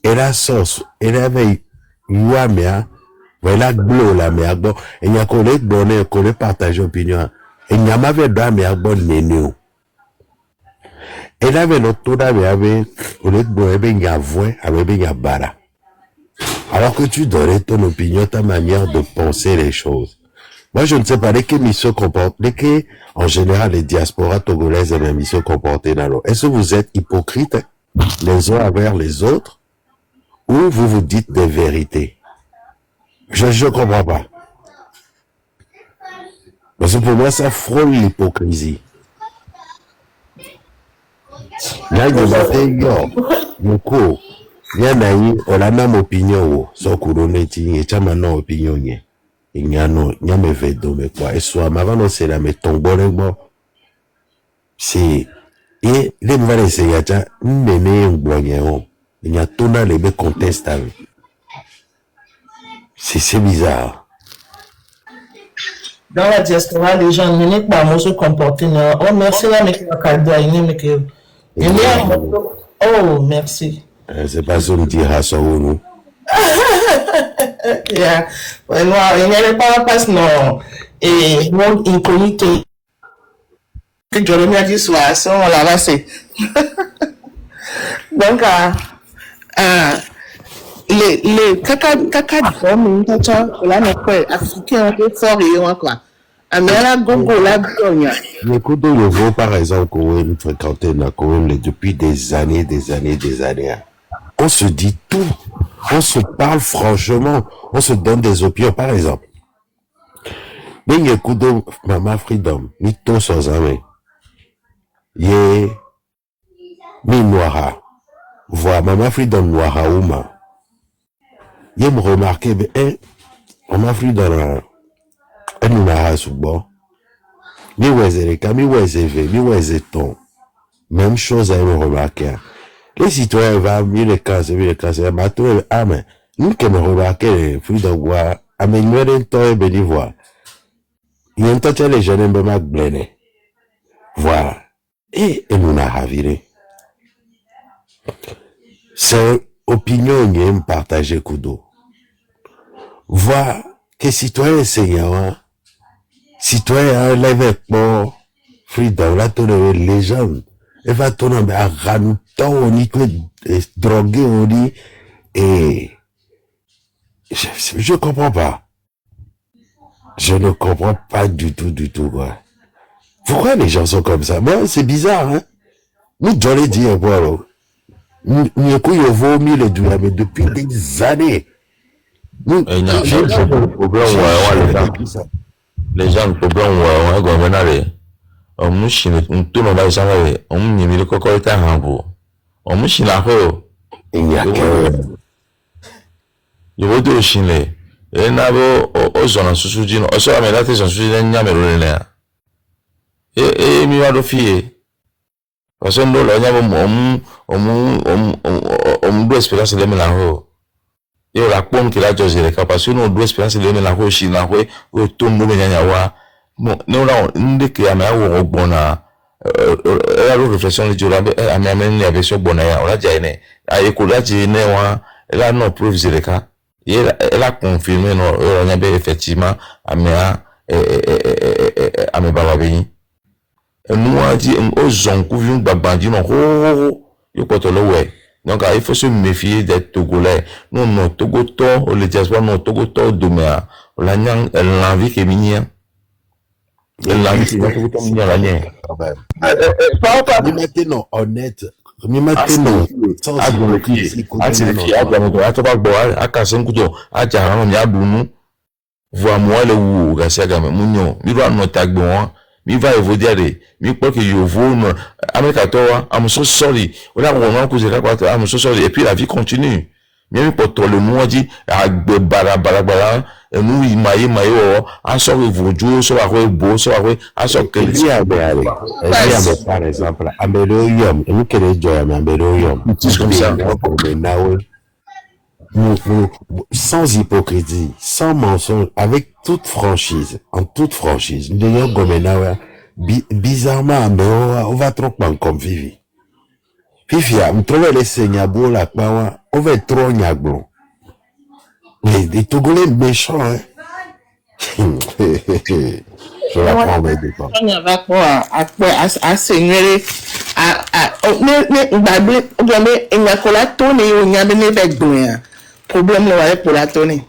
era sauce era ve yua mea voilà glo la mea bon et nya ko le bonne ko le partage opinion et nya ma ve do mea bon nenu et avait notre toda ave au le bon ebe nya voix avec nya bara alors que tu donnes ton opinion ta manière de penser les choses. Moi, je ne sais pas lesquels se comportent, lesquels, en général, les diasporas togolaises et même se comportent dans l'eau. Est-ce que vous êtes hypocrites les uns envers les autres ou vous vous dites des vérités? Je comprends pas. Parce que pour moi, ça frôle l'hypocrisie. Là, il y a des cours. Il y a une opinion, so couroneti, et chamano opinion, il y a me vedo, mais quoi, et soit, ma vano, c'est la me tombe, c'est, et les nouvelles essayer, nene, boignon, il y a tout dans les be contestes, c'est bizarre. Dans la diaspora, les gens ne pas se comporter. Oh, merci, là, mais oh, merci. C'est pas ça me dire à ça ou non. Yeah. Well, il n'y avait pas parce non. Et monde incognito. Que Jérémie a dit soit, ça, on l'a passé. Donc, les caca de forme, là, nous quoi, africains, un peu fort et quoi. Mais là, Gogo, là, Les coups de Yovo, par exemple, qu'on fréquentait quand même depuis des années. On se dit tout. On se parle franchement. On se donne des opinions. Par exemple, mais il y a coup de Mama Freedom, ni tout sans amis. Yé, mi noira. Voir Mama Freedom noira ouma. Yé me remarquer, Mama Freedom, elle nous a souvent. Mi wezereka, mi wezeve, mi wezeton. Même chose à me remarquer. Les citoyens vont mieux les casser, mais tout ah, mais nous qui me remarqué, puis de voir, améliorer le temps et bénévoir. Il y a un temps que les jeunes me marquent blêné. Voilà. Et nous n'a raviré. C'est opinion, il y a un partage kudo. Voir que citoyens enseignants, citoyens lèvent pour freedom, là, tout les gens. Elle va tourner à Ranouton, on y peut droguer, on dit, et je comprends pas. Je ne comprends pas du tout, quoi. Pourquoi les gens sont comme ça? Moi, c'est bizarre, hein. Nous, j'allais dire, voilà. Nous, avons mis le doigt, mais depuis des années. Nous, les gens, le problème, on a gouverné. On chine, on tourne dans les gens, on n'y met le coco et un hambourg. On chine la ho. Il y a que. Il y a deux chine. Et n'avo, aux zones sous dino, aux hommes, la tête sous les niames, et mi va le fier. Parce que nous, on doit espérer se l'aimer la ho. Et la pomme qui l'a josé, parce que nous doit espérer se l'aimer la ho, chine la ho, ou tombe de l'enyawa. Bon, nous là, on dit qu'il y a un bon la réflexion de Dieu, à même la version bonne, on l'a dit, à écouter, elle a non preuve de cas. Elle a confirmé, non, on a effectivement, à mes bababini. Et nous, on dit, aux gens qui viennent babandi, non, il faut le ouais. Donc, il faut se méfier des Togolais. Nous, non, Togoto, les diasporas, non, Togoto, demain, on a l'envie qui est mignonne. Maintenant, honnête. Maintenant, sans mi va evoder mi crois que je vous amekato I'm so sorry on a vraiment causé là quoi I'm so sorry et puis la vie continue même pour tout le monde dit bara nous il maille en sort vojo so va beau so va en sort que par exemple Ambelorium et nous quel joy Ambelorium c'est comme ça sans hypocrisie, sans mensonge, avec toute franchise, en toute franchise. D'ailleurs, bizarrement, on va trop mal comme Vivi. Fifia, me trouve les seignabos la pawa, on va être trop niaglon. Les Togolais méchants, hein. Je la prends mes dépens. On va pas à seigneur problème là pour la tourner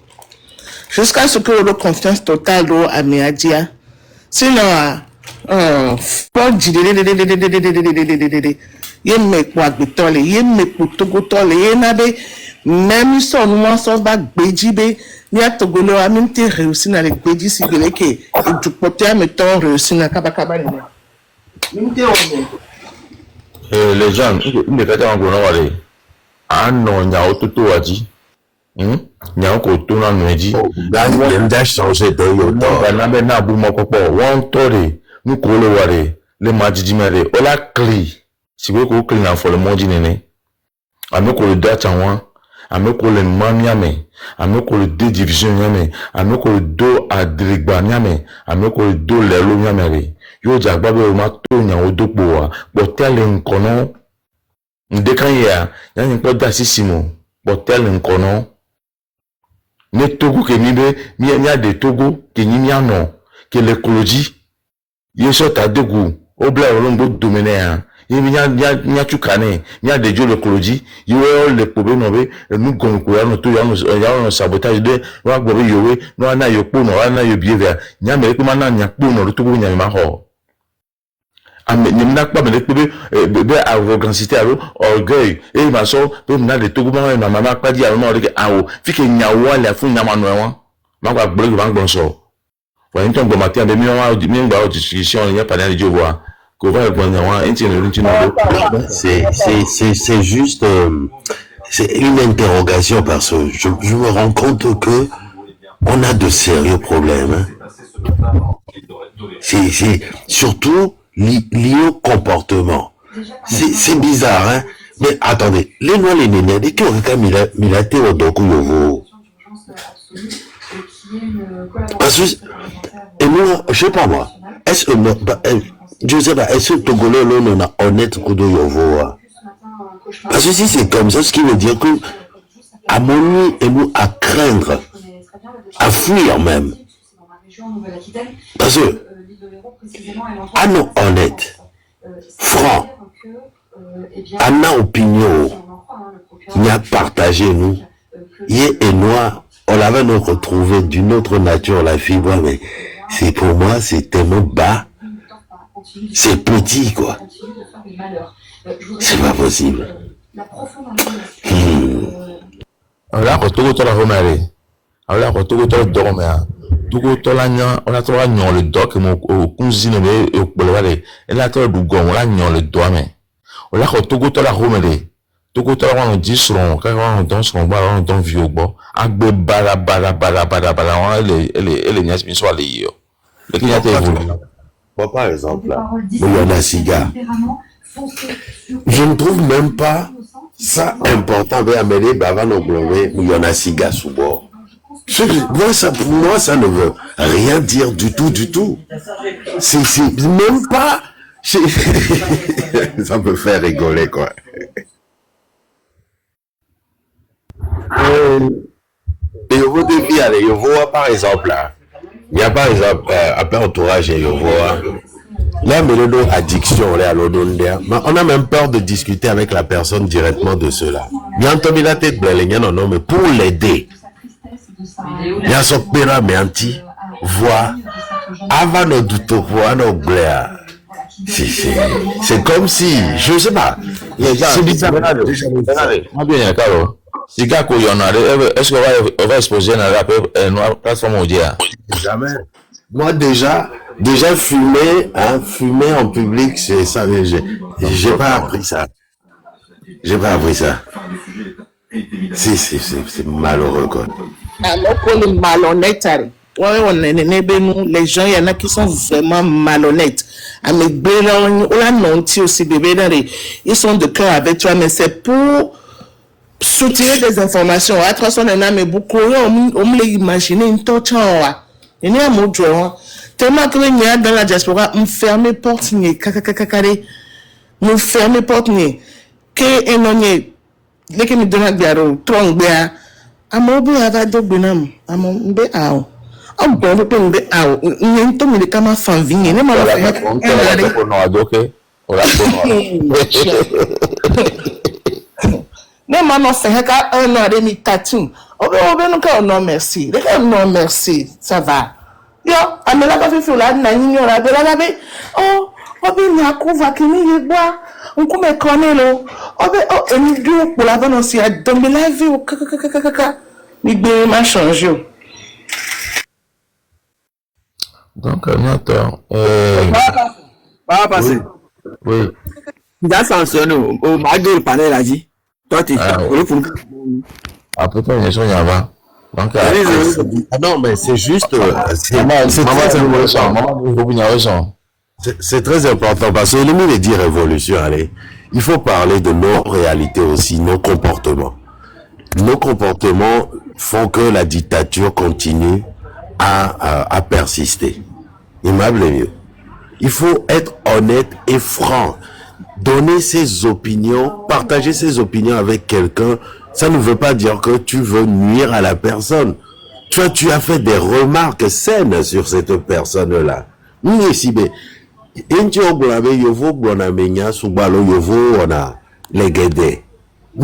jusqu'à ce que le confiance totale à Méadia sinon pas yemme kwa bitole yemme kutogotole yenabe même son moi son ba bejibe ni atogolo aminte réussi na le beji sigele ke et du côté mettons réussi na kabakaba ni minte les gens ne fait pas encore n'avoir ah non nya ototo waji nya ko to na nueji Même d'âge changé de yoto. na be na bu moko po won tore nu ko le ware le majiji mere ola cli si we ko cli na for le moji nene ameko le data wan ameko le mamiame ameko le deux division nyame ameko le do adrigba nyame ameko le do le lo nyame yo jagba be o ma to nya odokpo wa botel nkono ndekan ya yani po da sisimo botel nkono ne Togo ke nibe mi a de Togo ke ni mi ano ke l'écologie yeso ta degu obla olongo domene ya yimi nya chukane nya de jo l'écologie yo le problème no be nu gon ko ya no to ya no sabotage de wa gbo be yowe no na yo po no na yo behavior nya me ko na nya po no to go nya ma ho ame ni na pa me le be arrogance alo orgueil e ma so be na de Togo ma na mama pa di aro no re awo fi ke nya wo le fun nya ma no won ma gba gbo le ba gbon so wa yin ton gbo ma ti ande mi wa mi ngba o discussion nya pa na jowo wa ko va gbon nya wa enti no rinti no do C'est juste, c'est une interrogation parce que je me rends compte que on a de sérieux problèmes. Hein. C'est surtout lié au comportement. C'est bizarre, hein. Mais attendez, les noirs, les nénés, les qui ont quand même milaté au doku yovo. Parce que, et moi, je sais pas moi, est-ce que, je sais pas, est-ce que Togolais, là, on a honnête kudo yovo, hein? Parce que si c'est comme ça, ce qui veut dire que, à mon nuit, et nous, à craindre, à fuir même. Parce que, à nos honnêtes, francs, à nos opinions, n'y a partagé nous, yé et noir, on l'avait nous retrouvé d'une autre nature, la fibre, mais c'est pour moi, c'est tellement bas, c'est petit, quoi. C'est pas possible. ala ko Togo to la homere ala ko Togo to do me a Togo to la nya ona to la nyon le do ke mo kunzi no be o polo wale ela to du go la nyon le do me ala ko Togo to la homere Togo to la won di sron ka won don sron ba won don vi ogbo agbe bara won ele nya mi so ale yo le ki nya te evolu. Moi, par exemple, là, il y en a Siga. Je ne trouve même pas ça important avec Amélie Bavano Gloré, où il y en a Siga sous bord. Pour moi, ça ne veut rien dire du tout. C'est même pas... Ça me fait rigoler, quoi. Et au défi, allez, je vois par exemple, là. Il y a par exemple, après entourage, je vois. Là, mais le nom addiction, là, on a même peur de discuter avec la personne directement de cela. Il y a un tombé la tête, non, mais pour l'aider, il y a son père, mais anti, voix, avant nos doutes, voix, nos blaires. C'est comme si, je sais pas, c'est bizarre. Moi bien Carlo. Si gars ko yona est-ce que on va exposer na rap noir plateforme audio. Jamais. Moi déjà fumer en public, c'est ça. J'ai pas appris ça. C'est malheureux quoi. Alors pour les malhonnêtes, les gens, il y en a qui sont vraiment malhonnêtes. Ils sont de cœur avec toi, mais c'est pour soutirer des informations. À travers son mais beaucoup, on me l'imaginer une torture. Il y a un mot de tellement que il y a dans la diaspora, on ferme porte, on ferme porte, que enonye leke mi dona biaro trongbea amo bi ava do gbenam amo mbe ao agbo pe mbe ao nyen to mi le kama fan vinye ne ma fa ne ma no fa ka na re mi tattoo obe no ka no merci le ka no merci ça va yo amela ka fi la na yin yo la be la be oh obi ni akuva kini ye gba nkume konelo obe emi duro pour la bonne aussi a dombe la vie o kaka mi gbe ma changer o. Donc Nathan Pas passer. oui Dans sanction au magre panel a dit. Toi tu après toi ils sont là-bas. Donc Ah non, mais c'est juste, c'est très important parce que l'ennemi de dire révolution, allez, il faut parler de nos réalités aussi, nos comportements. Nos comportements font que la dictature continue à persister. Aimable mieux. Il faut être honnête et franc. Donner ses opinions, partager ses opinions avec quelqu'un, ça ne veut pas dire que tu veux nuire à la personne. Toi, tu as fait des remarques saines sur cette personne-là. Mais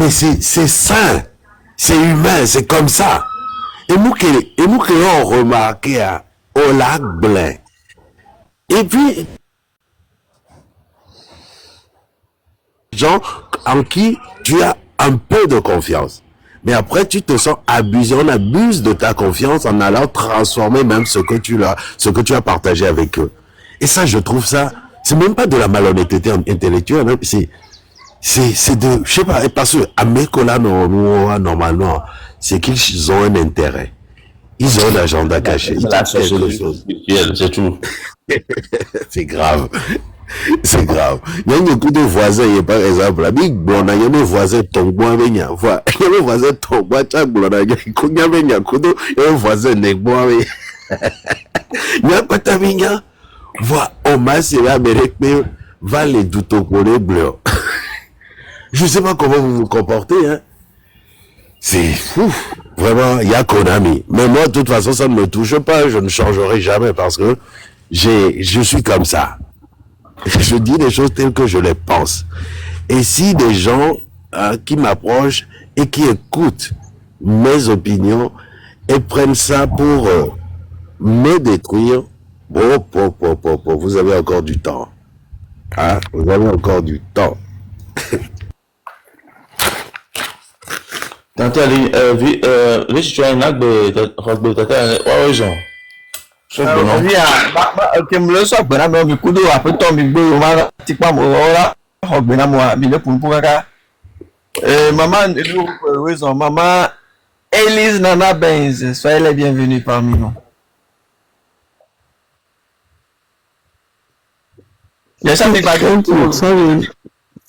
c'est sain, c'est humain, c'est comme ça. Et nous qui ont remarqué au lac blanc. Et puis, gens en qui tu as un peu de confiance. Mais après, tu te sens abusé. On abuse de ta confiance en allant transformer même ce que tu as partagé avec eux. Et ça, je trouve ça, c'est même pas de la malhonnêteté intellectuelle, hein. C'est de, je sais pas, parce que à Mekola, normalement, c'est qu'ils ont un intérêt. Ils ont un agenda caché. c'est tout. C'est grave. C'est grave. Il y a un coup de voisin, par exemple, la big blonde, il y a un voisin tombe avec il y a un voisin tombe avec il y a un voisin negbo avec il y a pas ta vigne. Voilà, on m'a c'est l'Amérique, mais va les douter pour les bleus. Je sais pas comment vous vous comportez, hein. C'est fou. Vraiment, il y a Konami. Mais moi, de toute façon, ça ne me touche pas. Je ne changerai jamais parce que je suis comme ça. Je dis les choses telles que je les pense. Et si des gens qui m'approchent et qui écoutent mes opinions et prennent ça pour me détruire, vous avez encore du temps. Hein? Vous avez encore du temps. Tante ali vishi tu as rogbe tata horizon. So bono. Ok, me so gbera me mi kudo apeto mi gbe o ma ti pa mo ora ogbe na mo mi le kun kaka. Maman raison maman Elise Nana Benz, soyez les bienvenus parmi nous. Yes, I'm sorry.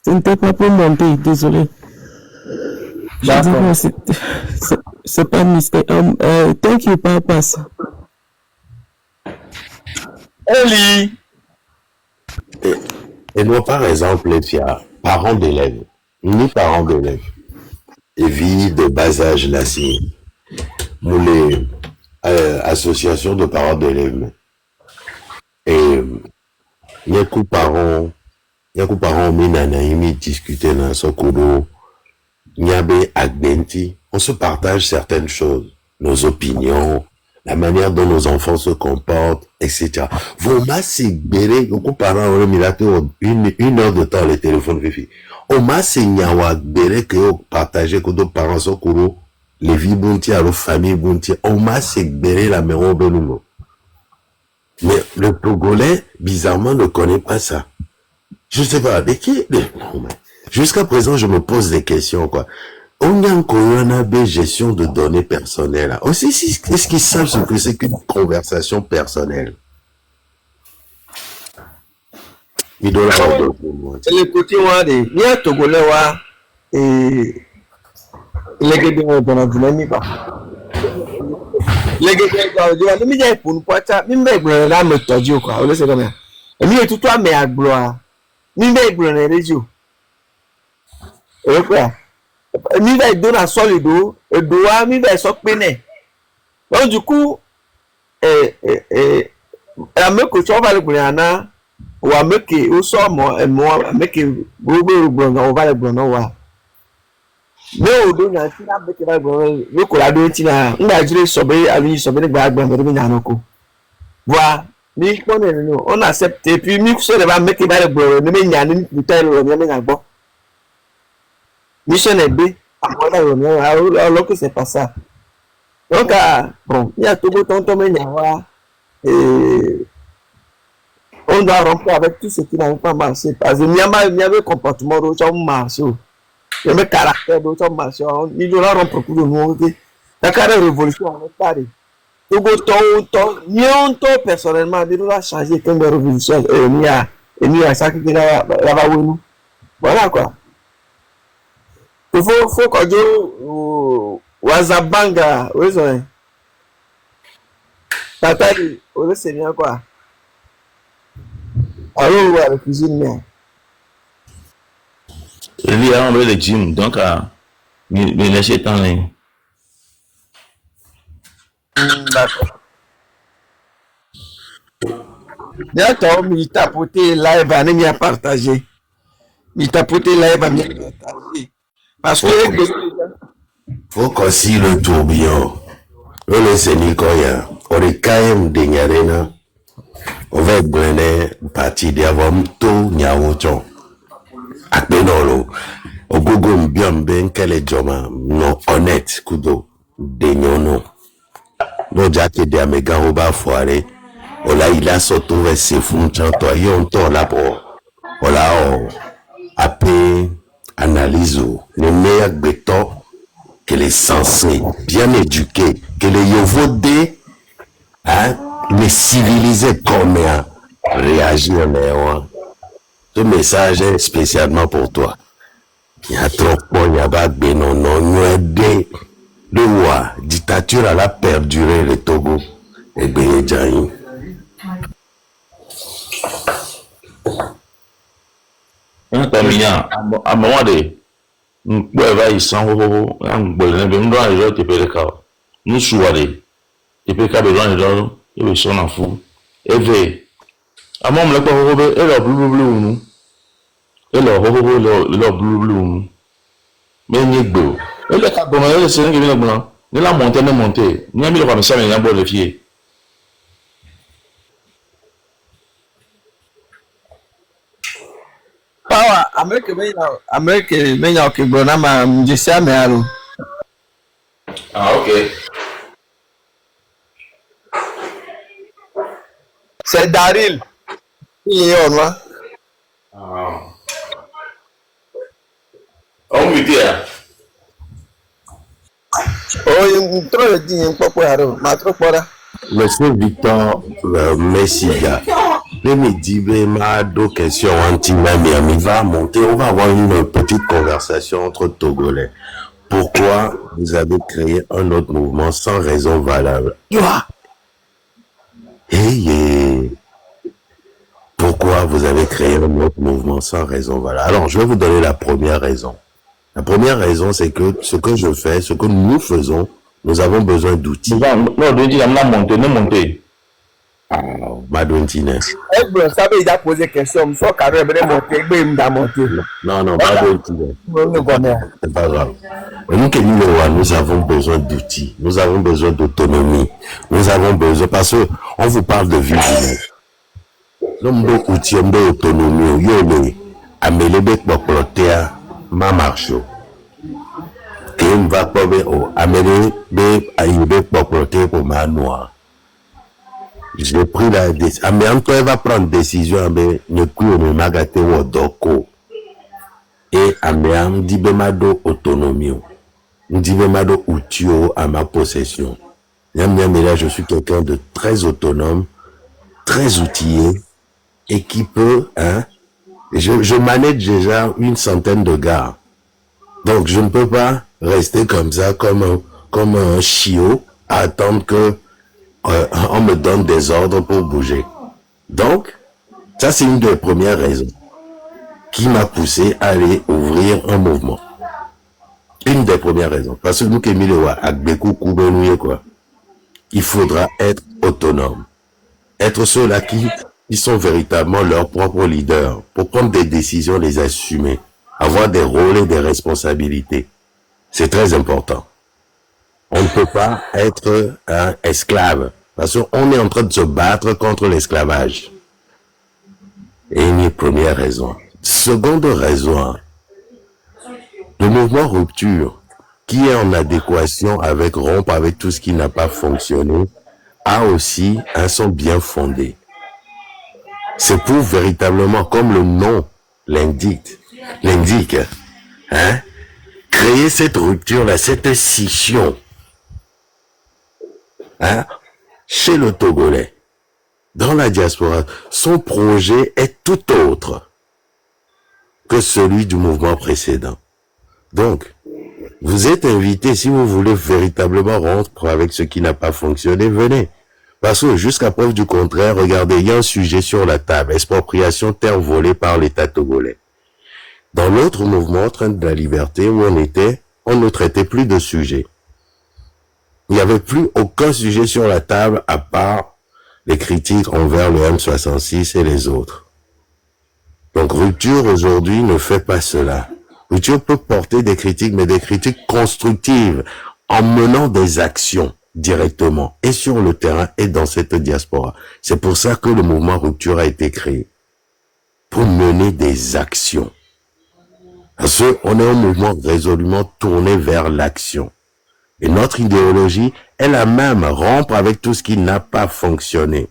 C'était pas pour monter, désolé. C'est pas mystère. Thank you, Papas. Eli. Et nous, par exemple, les filles, parents d'élèves, ni parents d'élèves, et vie de bas âge là, si, nous les associations de parents d'élèves, et il y a coup parents, minanaïmi discuter dans ce cours, Nyabe Agbenti, on se partage certaines choses, nos opinions, la manière dont nos enfants se comportent, etc. Vous m'assez béré, beaucoup parents ont mis là une heure de temps les téléphones fifi. On m'a nyawa béré que vous partagez que nos parents sont courus, les vies bunti à nos familles bunti. On m'a béré la maison de nous. Mais le Togolais, bizarrement, ne connaît pas ça. Je sais pas, jusqu'à présent, je me pose des questions, quoi. On a une gestion de données personnelles. Aussi, est-ce qu'ils savent ce que c'est qu'une conversation personnelle? Il doit l'avoir le côté où il y a Togolais et les gars de la dynamique. Les gars de la dynamique, pour nous, même là, me tordu, quoi. On le sait comme ça. Et lui, tout toi, mais à gloire. Même les régions. quoi. Mi va donner à sol et doigt, mi va so peine. Donc du coup, la me que tu vas le brana, ou à me que au sort moi, me que on va le brana wa. Mais au dos na ti na me que va le brana, me ko la do ti na, nda jure sobe ali sobe gba agba me na noko. Voilà. Ni on accepte et puis mi so va me que va le brana, me nya ni putain le me na gbo. Mission est B. Alors que c'est pas ça. Donc, bon, il y a tout le temps, et on doit rompre avec tout ce qui n'a pas marché. Parce qu'il y avait un comportement d'autres qui marché. Il y avait un caractère d'autres qui marché. Il y a rompre pour le monde. La carrière révolution, on est paré. Tout le temps, personnellement, il doit changer comme une révolution. Et il y a ça qui est là-bas. Voilà quoi. Il faut que je Wazabanga, oui, c'est Tatari, on sait bien quoi. Alors, la cuisine, Il y a un le gym, donc, il laisse temps là. d'accord. D'accord, il t'a porté live à nous partager. Il t'a porté live à nous partager. Parce que faut qu'aussi le tourbillon. Le Sénicoya, on est quand même dégnarena. On va être parti d'avant tout, Niaouchon. Akbenolo. Au Google, bien, ben, quel est Joma, non, honnête, Kudo, dégnono. No, Jackie de Amega, Oba, Foire. Ola, il a sauté, c'est fou, chanto, yon, ton, là, pour. Ola, après, analyse, le meilleur béton, que les censés, bien éduqués, que les yovodés, hein, les civilisés comme réagir, ce message est spécialement pour toi. Il y a trop de yabak benon, non, le roi, dictature à la perdurer le Togo, et Bénéjaï. À un moment donné, nous pouvons y sans nous allons te payer nous soirées, et puis qu'à besoin de l'eau, et le son en fou, et veille. À mon moment, et leur bleu, nous, et leur bleu, mais n'y beau. Et le cap de le Sénégal qui vient blanc, ne la monter, n'y a mis le comme ça, mais il y a un bon levier. Power, America, menya okibona ma mjisia mealo. Ah, ok. C'est Daryl. Il est on là. Ah. On me dit, Oh, il trop dit un peu pour aller. Ma trop pour là. Monsieur Victor Messiga, le midi, ma deux questions anti-Miami va monter. On va avoir une petite conversation entre Togolais. Pourquoi vous avez créé un autre mouvement sans raison valable? Pourquoi vous avez créé un autre mouvement sans raison valable? Alors, je vais vous donner la première raison. La première raison, c'est que ce que je fais, ce que nous faisons, nous avons besoin d'outils. non, de dire, non monter. Madountine. Eh bien, ça veut dire poser question. Je suis carré, je vais monter, je vais monter. Non, Madountine. C'est pas grave. Nous avons besoin d'outils. Nous avons besoin d'autonomie. Nous avons besoin, parce que on vous parle de vigilance. L'homme d'outils, l'homme d'autonomie, yole, améliorer pour protéger ma marche. Qui va pas améliorer pour protéger pour ma noire. J'ai pris la décision. Mais encore, elle va prendre décision, mais ne plus me magate ou doko. Et améam dit bemado autonomie. Dit bemado outio à ma possession. Là, je suis quelqu'un de très autonome, très outillé, et qui peut, hein, je manage déjà une centaine de gars. Donc, je ne peux pas rester comme ça, comme un chiot, à attendre que on me donne des ordres pour bouger. Donc, ça c'est une des premières raisons qui m'a poussé à aller ouvrir un mouvement. Une des premières raisons. Parce que nous, Kémilewa, Agbekou, Koubenouye, quoi. Il faudra être autonome. Être ceux-là qui sont véritablement leurs propres leaders. Pour prendre des décisions, les assumer. Avoir des rôles et des responsabilités. C'est très important. On ne peut pas être un esclave. Parce qu'on est en train de se battre contre l'esclavage. Et une première raison. Seconde raison, le mouvement rupture, qui est en adéquation avec rompre avec tout ce qui n'a pas fonctionné, a aussi un son bien fondé. C'est pour véritablement, comme le nom l'indique, hein, créer cette rupture-là, cette scission, hein, chez le Togolais, dans la diaspora. Son projet est tout autre que celui du mouvement précédent. Donc, vous êtes invités, si vous voulez véritablement rompre avec ce qui n'a pas fonctionné, venez. Parce que jusqu'à preuve du contraire, regardez, il y a un sujet sur la table, expropriation terre volée par l'État togolais. Dans l'autre mouvement, Train de la liberté, où on ne traitait plus de sujet. Il n'y avait plus aucun sujet sur la table à part les critiques envers le M66 et les autres. Donc Rupture aujourd'hui ne fait pas cela. Rupture peut porter des critiques, mais des critiques constructives, en menant des actions directement, et sur le terrain, et dans cette diaspora. C'est pour ça que le mouvement Rupture a été créé. Pour mener des actions. Parce qu'on est un mouvement résolument tourné vers l'action. Et notre idéologie est la même, rompre avec tout ce qui n'a pas fonctionné.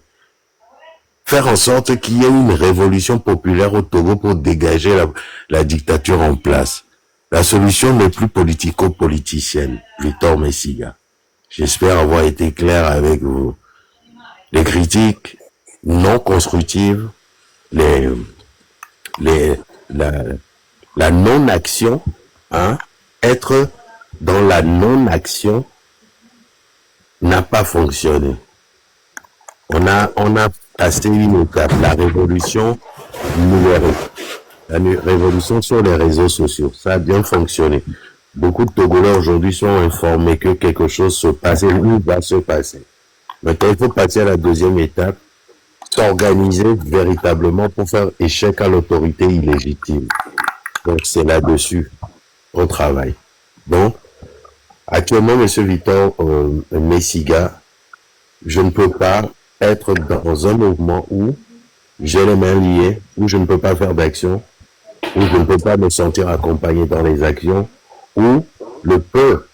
Faire en sorte qu'il y ait une révolution populaire au Togo pour dégager la dictature en place. La solution n'est plus politico-politicienne. Victor Messiga. J'espère avoir été clair avec vous. Les critiques non constructives, la non-action, hein, être dans la non-action n'a pas fonctionné. On a passé une étape, la révolution numérique, la révolution sur les réseaux sociaux. Ça a bien fonctionné. Beaucoup de Togolais aujourd'hui sont informés que quelque chose se passe ou va se passer. Maintenant, il faut passer à la deuxième étape, s'organiser véritablement pour faire échec à l'autorité illégitime. Donc, c'est là-dessus qu'on travaille. Donc, actuellement, M. Victor Messiga, je ne peux pas être dans un mouvement où j'ai les mains liées, où je ne peux pas faire d'action, où je ne peux pas me sentir accompagné dans les actions, où le peu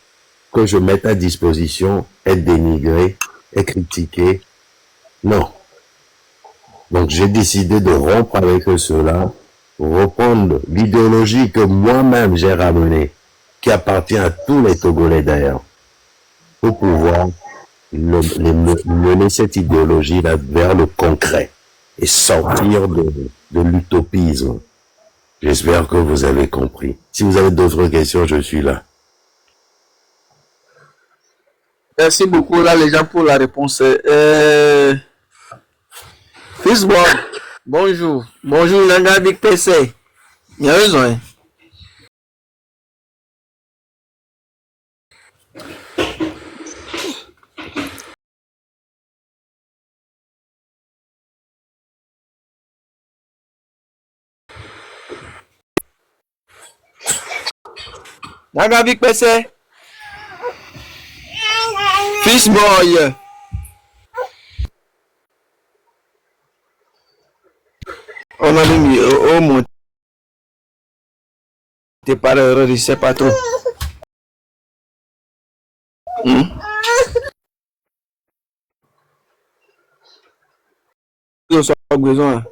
que je mette à disposition est dénigré, est critiqué. Non. Donc j'ai décidé de rompre avec cela, reprendre l'idéologie que moi-même j'ai ramenée, qui appartient à tous les Togolais d'ailleurs, pour pouvoir mener cette idéologie-là vers le concret et sortir de l'utopisme. J'espère que vous avez compris. Si vous avez d'autres questions, je suis là. Merci beaucoup là les gens pour la réponse. Fishball, bonjour. Bonjour Nanga Big PC. Il y a raison. Hein? Nanga Big PC. Fishboy. On a mis au monde. T'es pas heureux, je sais pas trop. Ils ont besoin.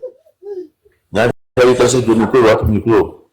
Il y a une personne de micro, votre micro.